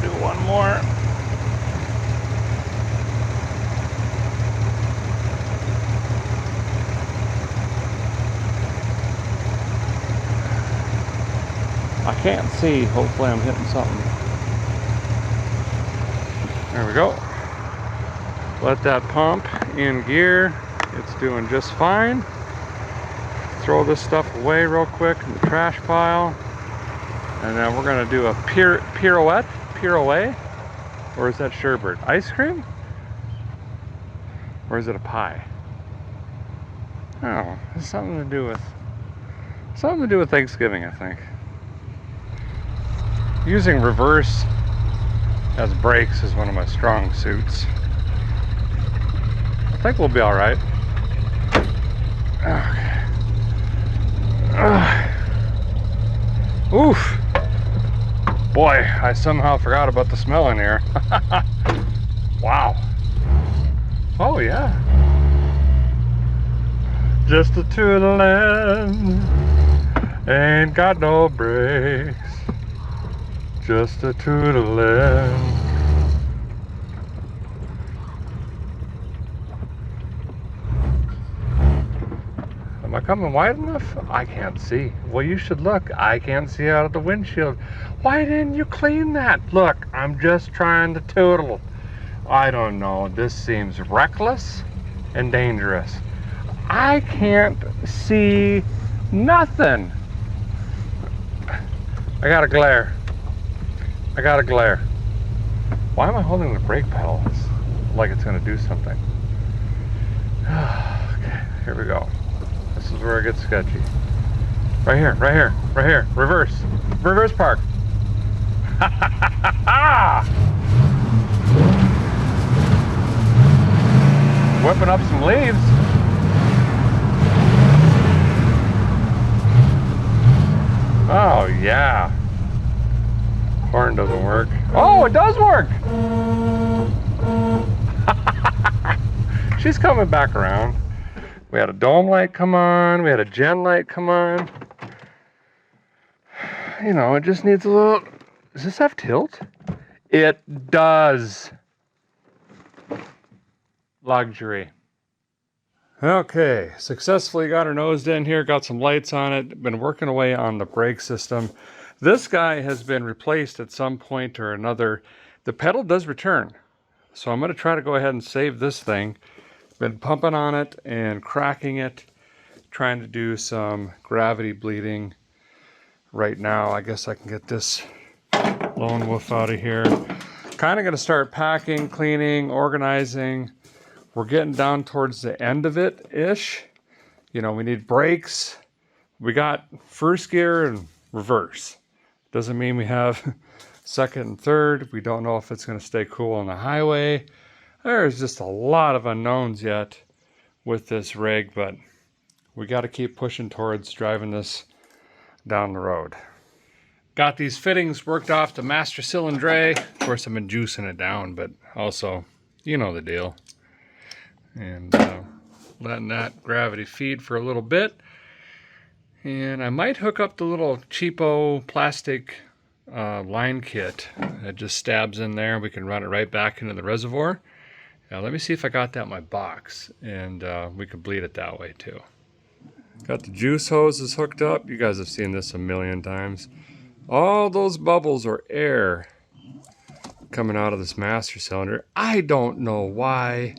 A: Do one more. I can't see. Hopefully I'm hitting something. There we go. Let that pump in gear. It's doing just fine. Throw this stuff away real quick in the trash pile. And then we're gonna do a pirouette? Or is that sherbet? Ice cream? Or is it a pie? Oh, it's something to do with Thanksgiving, I think. Using reverse as brakes is one of my strong suits. I think we'll be all right. Okay. Oof. Boy, I somehow forgot about the smell in here. Wow. Oh yeah. Just a tootling, ain't got no brakes. Just a tootling. Am I coming wide enough? I can't see. Well, you should look. I can't see out of the windshield. Why didn't you clean that? Look, I'm just trying to tootle. I don't know. This seems reckless and dangerous. I can't see nothing. I got a glare. Why am I holding the brake pedal? It's like it's gonna do something. Okay, here we go. This is where it gets sketchy. Right here. Reverse park. Whipping up some leaves. Oh yeah. Horn doesn't work. Oh, it does work! She's coming back around. We had a dome light come on. We had a gen light come on. You know, it just needs a little... Does this have tilt? It does. Luxury. Okay, successfully got her nosed in here, got some lights on it, been working away on the brake system. This guy has been replaced at some point or another. The pedal does return, so I'm going to try to go ahead and save this thing. Been pumping on it and cracking it, trying to do some gravity bleeding right now. I guess I can get this lone wolf out of here. Kind of going to start packing, cleaning, organizing. We're getting down towards the end of it-ish. You know, we need brakes. We got first gear and reverse. Doesn't mean we have second and third. We don't know if it's going to stay cool on the highway. There's just a lot of unknowns yet with this rig, but we got to keep pushing towards driving this down the road. Got these fittings worked off the master cylinder. Of course, I've been juicing it down, but also, you know the deal. And letting that gravity feed for a little bit. And I might hook up the little cheapo plastic line kit that just stabs in there. We can run it right back into the reservoir. Now let me see if I got that in my box, and we can bleed it that way too. Got the juice hoses hooked up. You guys have seen this a million times. All those bubbles are air coming out of this master cylinder. I don't know why.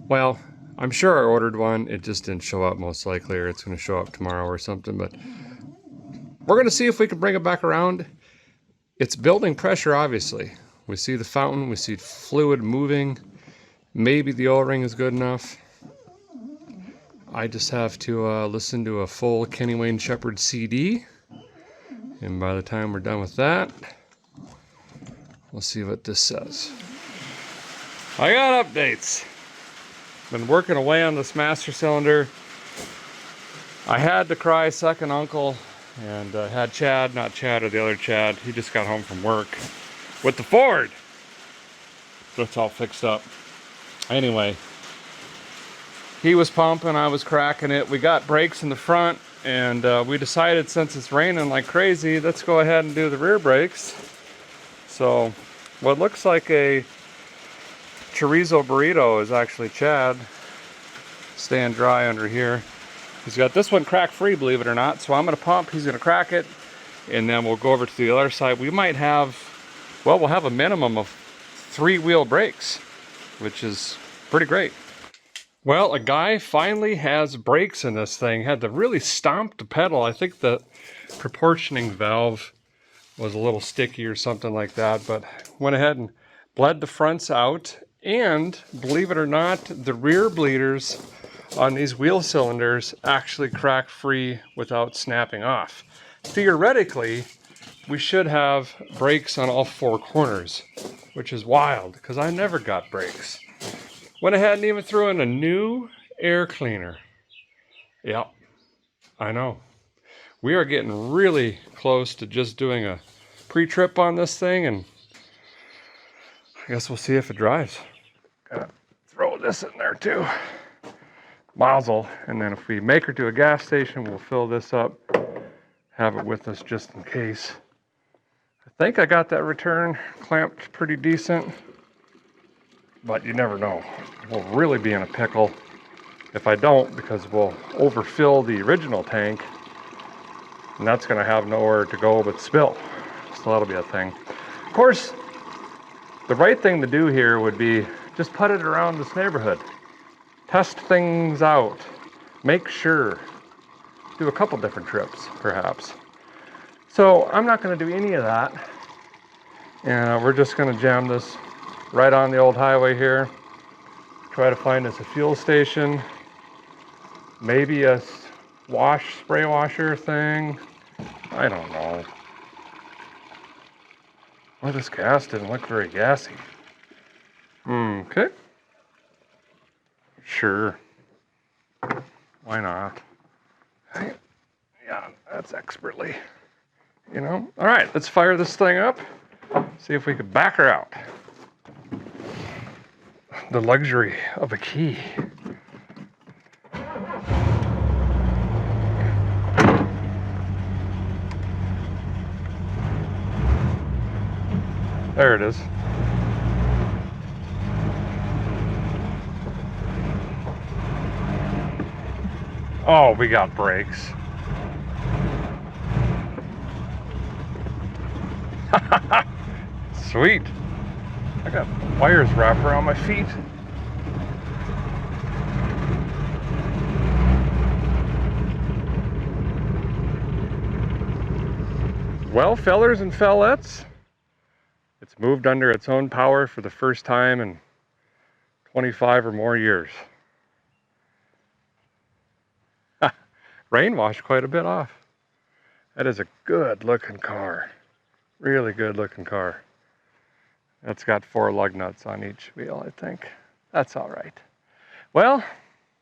A: Well, I'm sure I ordered one. It just didn't show up most likely, or it's going to show up tomorrow or something. But we're going to see if we can bring it back around. It's building pressure, obviously. We see the fountain. We see fluid moving. Maybe the O-ring is good enough. I just have to listen to a full Kenny Wayne Shepherd CD. And by the time we're done with that, we'll see what this says. I got updates. Been working away on this master cylinder. I had to cry second uncle and had Chad, not Chad or the other Chad, he just got home from work with the Ford. So it's all fixed up. Anyway, he was pumping, I was cracking it. We got brakes in the front, and we decided since it's raining like crazy, let's go ahead and do the rear brakes. So what looks like a chorizo burrito is actually Chad staying dry under here. He's got this one crack free, believe it or not. So I'm gonna pump, he's gonna crack it, and then we'll go over to the other side. We might have, well, we'll have a minimum of 3-wheel brakes, which is pretty great. Well, a guy finally has brakes in this thing. Had to really stomp the pedal. I think the proportioning valve was a little sticky or something like that, but went ahead and bled the fronts out. And believe it or not, the rear bleeders on these wheel cylinders actually crack free without snapping off. Theoretically, we should have brakes on all 4 corners, which is wild because I never got brakes. Went ahead and even threw in a new air cleaner. Yep, I know. We are getting really close to just doing a pre-trip on this thing, and I guess we'll see if it drives. Gotta throw this in there too. Mazel. And then if we make her to a gas station, we'll fill this up, have it with us just in case. I think I got that return clamped pretty decent, but you never know. We'll really be in a pickle if I don't, because we'll overfill the original tank, and that's gonna have nowhere to go but spill. So that'll be a thing. Of course, the right thing to do here would be just put it around this neighborhood. Test things out, make sure, do a couple different trips perhaps. So I'm not going to do any of that, and we're just going to jam this right on the old highway here, try to find us a fuel station, maybe a spray washer thing, I don't know. Well, this gas didn't look very gassy. Okay. Sure. Why not? Yeah, that's expertly, you know. All right, let's fire this thing up. See if we could back her out. The luxury of a key. There it is. Oh, we got brakes. Sweet. I got wires wrapped around my feet. Well, fellers and fellettes, it's moved under its own power for the first time in 25 or more years. Rain washed quite a bit off. That is a good looking car. Really good looking car. It's got 4 lug nuts on each wheel, I think. That's all right. Well,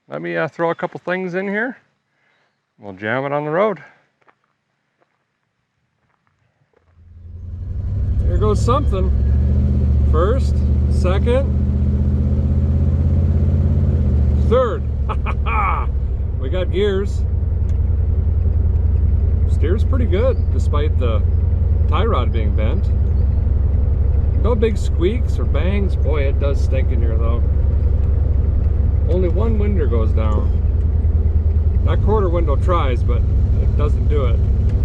A: let me throw a couple things in here. We'll jam it on the road. There goes something. First, second, third. We got gears. Steers pretty good despite the tie rod being bent. No big squeaks or bangs. Boy, it does stink in here though. Only one window goes down. That quarter window tries, but it doesn't do it.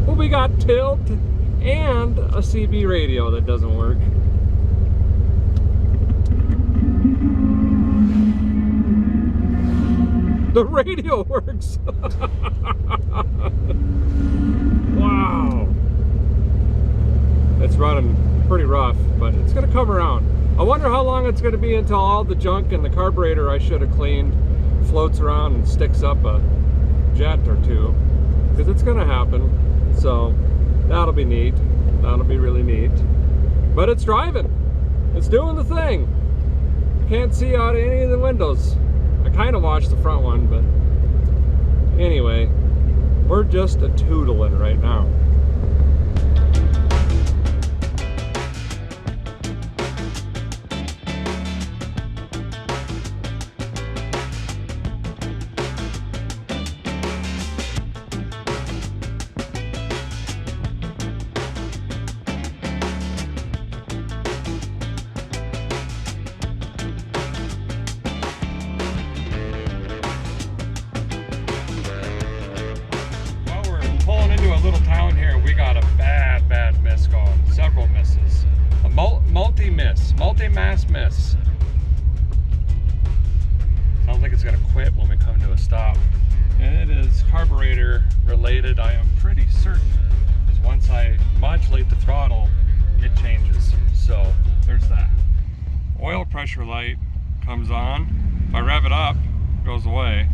A: Well, we got tilt and a CB radio that doesn't work. The radio works. Wow. It's running pretty rough, but it's gonna come around. I wonder how long it's gonna be until all the junk in the carburetor I should have cleaned floats around and sticks up a jet or two, because it's gonna happen. So that'll be neat. That'll be really neat. But it's driving. It's doing the thing. Can't see out of any of the windows. I kind of watched the front one, but anyway, we're just a tootling right now. Little town here, we got a bad miss going. Several misses. A multi-mass miss. Sounds like it's gonna quit when we come to a stop. And it is carburetor related, I am pretty certain. Because once I modulate the throttle, it changes. So there's that. Oil pressure light comes on. If I rev it up, it goes away.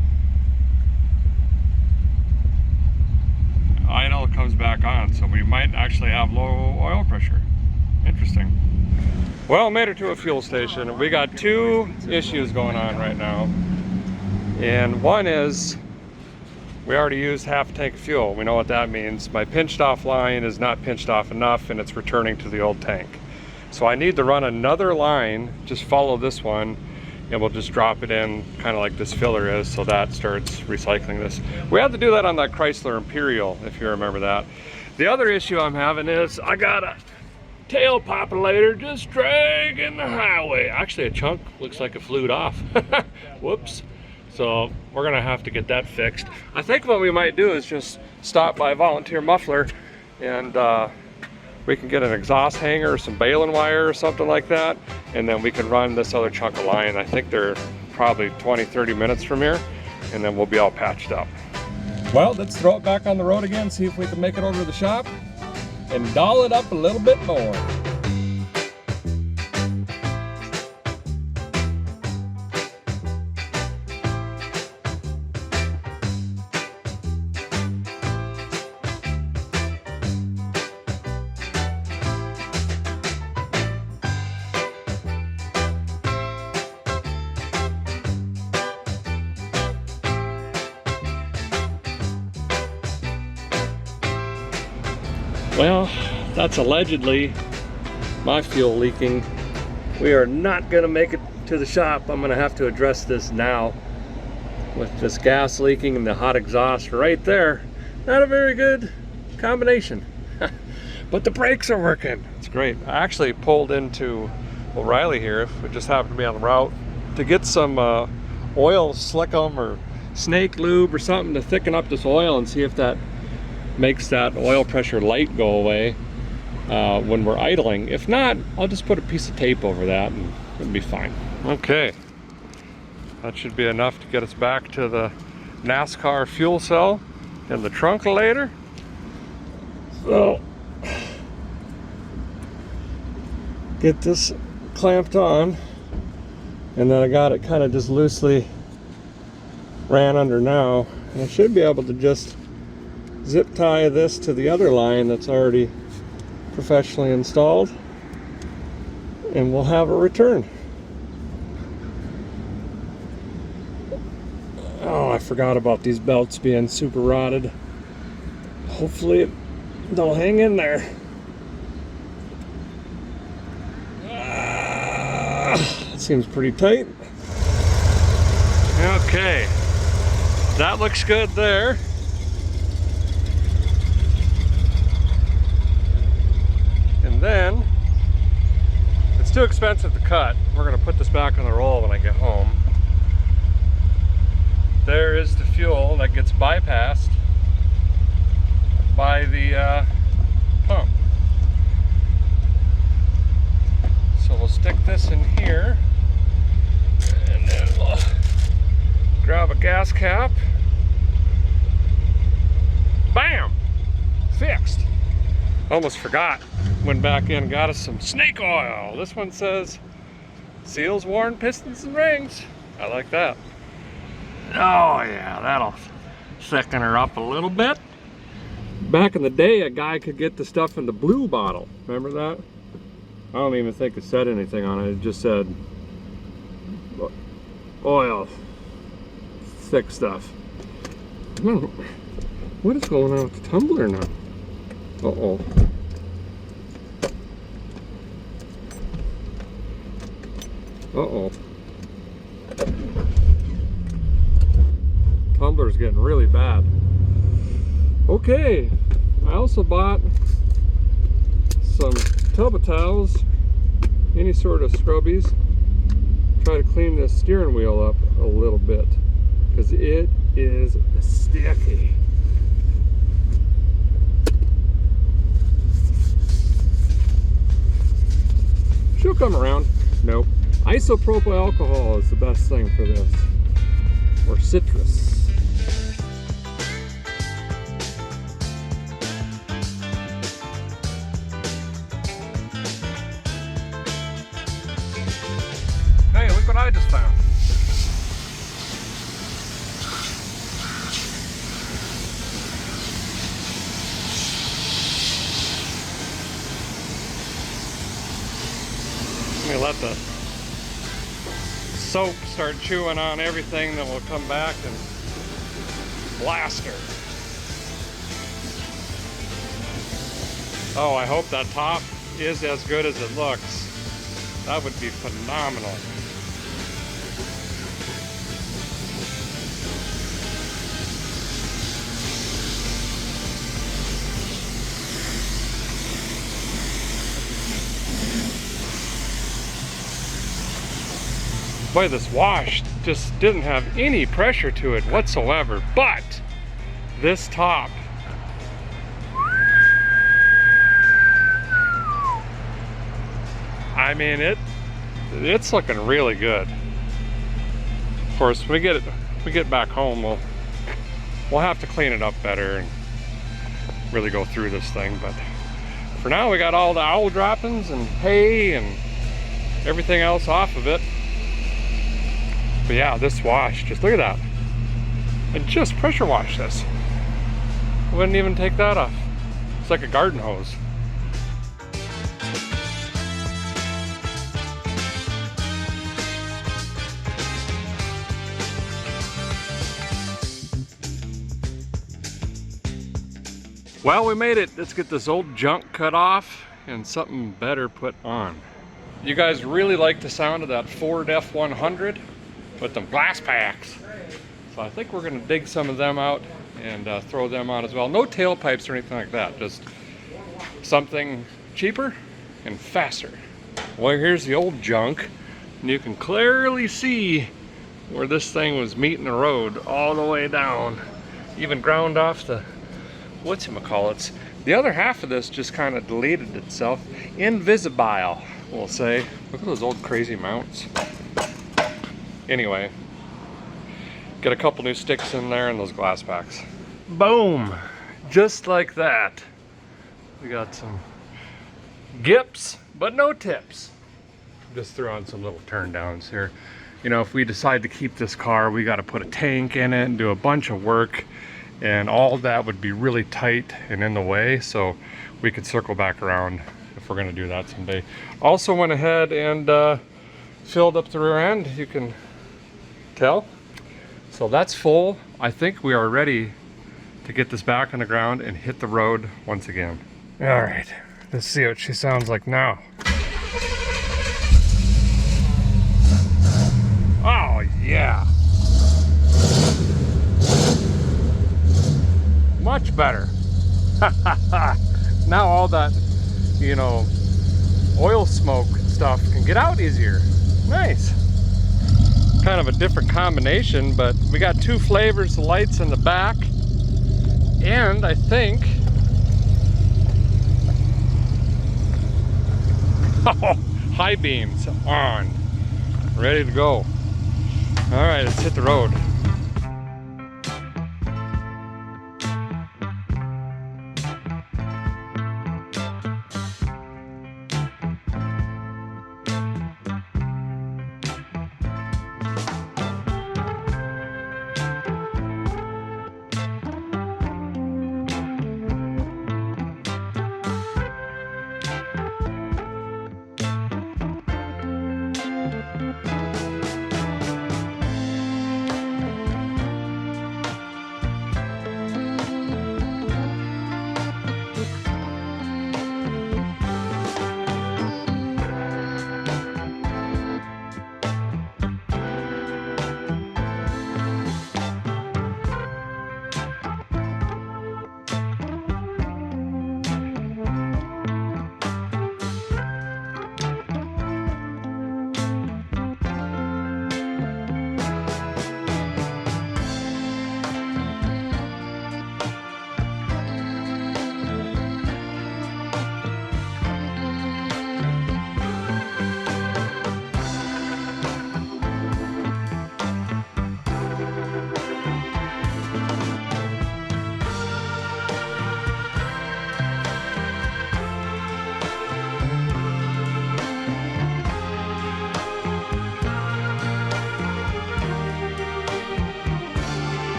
A: Idle comes back on, so we might actually have low oil pressure. Interesting. Well, made it to a fuel station. We got two issues going on right now. And one is, we already used half a tank of fuel. We know what that means. My pinched off line is not pinched off enough and it's returning to the old tank. So I need to run another line, just follow this one, and we'll just drop it in kind of like this filler is, so that starts recycling this. We had to do that on that Chrysler Imperial, if you remember that. The other issue I'm having is I got a tail populator just dragging the highway. Actually, a chunk looks like it flew off. Whoops. So we're gonna have to get that fixed. I think what we might do is just stop by Volunteer Muffler and we can get an exhaust hanger or some baling wire or something like that, and then we can run this other chunk of line. I think they're probably 20-30 minutes from here, and then we'll be all patched up. Well, let's throw it back on the road again, see if we can make it over to the shop and doll it up a little bit more. Well, that's allegedly my fuel leaking. We are not gonna make it to the shop. I'm gonna have to address this now. With this gas leaking and the hot exhaust right there, not a very good combination. But the brakes are working. It's great. I actually pulled into O'Reilly here. It just happened to be on the route to get some oil slickum or snake lube or something to thicken up this oil and see if that makes that oil pressure light go away when we're idling. If not, I'll just put a piece of tape over that and it'll be fine. Okay, that should be enough to get us back to the NASCAR fuel cell and the trunk later. So, get this clamped on, and then I got it kind of just loosely ran under now, and I should be able to just zip tie this to the other line that's already professionally installed, and we'll have a return. Oh, I forgot about these belts being super rotted. Hopefully they'll hang in there. It seems pretty tight. Okay, that looks good there. And then, it's too expensive to cut. We're gonna put this back on the roll when I get home. There is the fuel that gets bypassed by the pump. So we'll stick this in here, and then we'll grab a gas cap. Bam! Fixed. Almost forgot. Went back in and got us some snake oil. This one says seals, worn, pistons, and rings. I like that. Oh yeah, that'll thicken her up a little bit. Back in the day, a guy could get the stuff in the blue bottle. Remember that? I don't even think it said anything on it. It just said oil, thick stuff. What is going on with the tumbler now? Uh-oh. Uh-oh. Tumbler's getting really bad. Okay, I also bought some tub of towels, any sort of scrubbies. Try to clean this steering wheel up a little bit because it is sticky. She'll come around. Nope. Isopropyl alcohol is the best thing for this, or citrus. Hey, look what I just found. Let me let the soap start chewing on everything, then we'll come back and blast her. Oh, I hope that top is as good as it looks. That would be phenomenal. Boy, this wash just didn't have any pressure to it whatsoever, but this top, I mean, it's looking really good. Of course, when we get back home, we'll have to clean it up better and really go through this thing. But for now, we got all the owl droppings and hay and everything else off of it. But yeah, this wash, just look at that. And just pressure wash this. Wouldn't even take that off. It's like a garden hose. Well, we made it. Let's get this old junk cut off and something better put on. You guys really like the sound of that Ford F-100 with them glass packs. So I think we're gonna dig some of them out and throw them on as well. No tailpipes or anything like that, just something cheaper and faster. Well, here's the old junk, and you can clearly see where this thing was meeting the road all the way down. Even ground off the whatchamacallits. The other half of this just kind of deleted itself. Invisible, we'll say. Look at those old crazy mounts. Anyway, get a couple new sticks in there and those glass packs. Boom! Just like that. We got some gips, but no tips. Just threw on some little turn downs here. You know, if we decide to keep this car, we got to put a tank in it and do a bunch of work, and all that would be really tight and in the way, so we could circle back around if we're going to do that someday. Also went ahead and filled up the rear end, you can tell. So that's full. I think we are ready to get this back on the ground and hit the road once again. All right, let's see what she sounds like now. Oh yeah. Much better. Now all that, you know, oil smoke stuff can get out easier. Nice. Kind of a different combination, but we got two flavors of lights in the back, and I think high beams on, ready to go. All right, let's hit the road.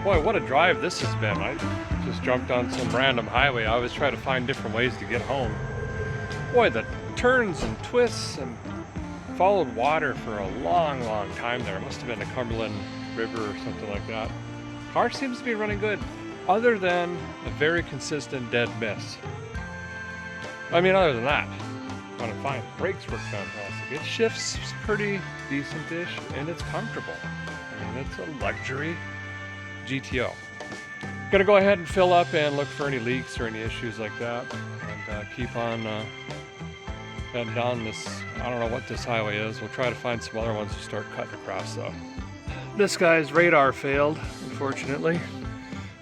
A: Boy, what a drive this has been. I just jumped on some random highway. I always try to find different ways to get home. Boy, the turns and twists, and followed water for a long, long time there. It must have been the Cumberland River or something like that. Car seems to be running good, other than a very consistent dead miss. I mean, other than that, I'm fine. Brakes work fantastic. It shifts pretty decent-ish, and it's comfortable. I mean, it's a luxury GTO. Gonna go ahead and fill up and look for any leaks or any issues like that, and keep on heading down this. I don't know what this highway is. We'll try to find some other ones to start cutting across though. This guy's radar failed, unfortunately,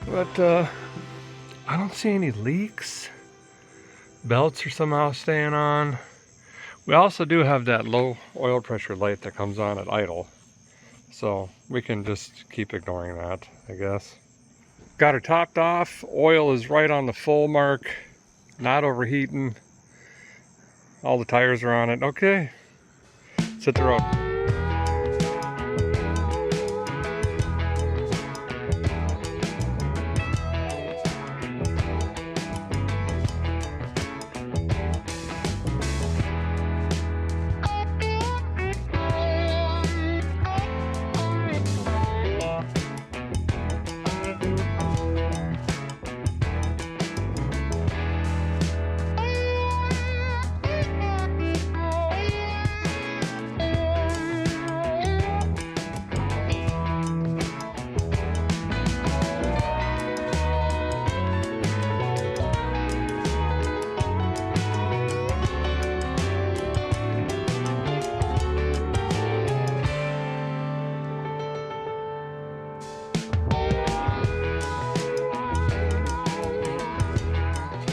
A: but I don't see any leaks. Belts are somehow staying on. We also do have that low oil pressure light that comes on at idle, so we can just keep ignoring that, I guess. Got her topped off. Oil is right on the full mark, not overheating. All the tires are on it. Okay, let's hit the road.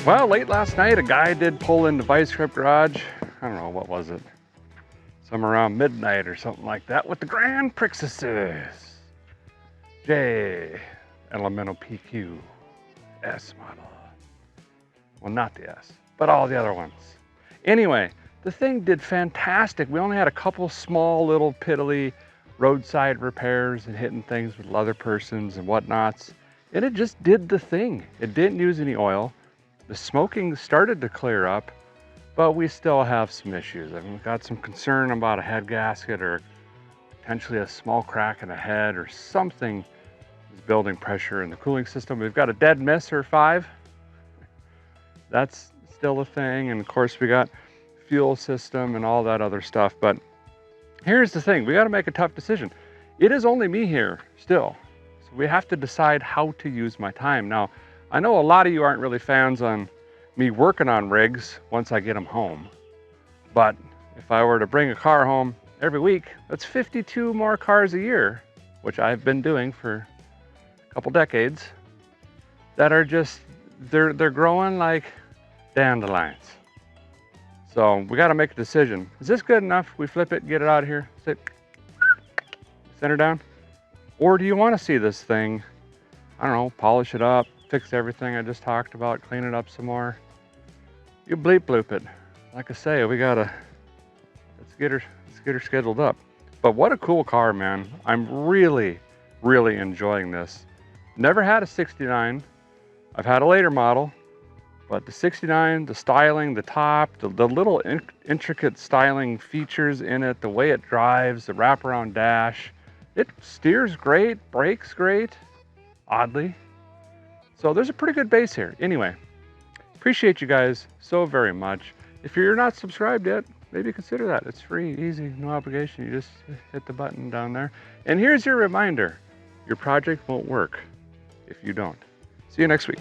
A: Well, late last night, a guy did pull into Vice Grip Garage. I don't know, what was it? Somewhere around midnight or something like that with the Grand Prix J Elemental PQ S model. Well, not the S, but all the other ones. Anyway, the thing did fantastic. We only had a couple small little piddly roadside repairs and hitting things with leather persons and whatnots. And it just did the thing. It didn't use any oil. The smoking started to clear up, but we still have some issues. I mean, we've got some concern about a head gasket or potentially a small crack in the head or something is building pressure in the cooling system. We've got a dead miss or 5. That's still a thing. And of course we got fuel system and all that other stuff. But here's the thing, we got to make a tough decision. It is only me here still. So we have to decide how to use my time. Now, I know a lot of you aren't really fans on me working on rigs once I get them home. But if I were to bring a car home every week, that's 52 more cars a year, which I've been doing for a couple decades, that are just, they're growing like dandelions. So we got to make a decision. Is this good enough? We flip it, get it out of here, sit, center down? Or do you want to see this thing, I don't know, polish it up, fix everything I just talked about, clean it up some more? You bleep bloop it. Like I say, we gotta, let's get her scheduled up. But what a cool car, man. I'm really, really enjoying this. Never had a 69. I've had a later model, but the 69, the styling, the top, the little intricate styling features in it, the way it drives, the wraparound dash, it steers great, brakes great, oddly. So there's a pretty good base here. Anyway, appreciate you guys so very much. If you're not subscribed yet, maybe consider that. It's free, easy, no obligation. You just hit the button down there. And here's your reminder, your project won't work if you don't. See you next week.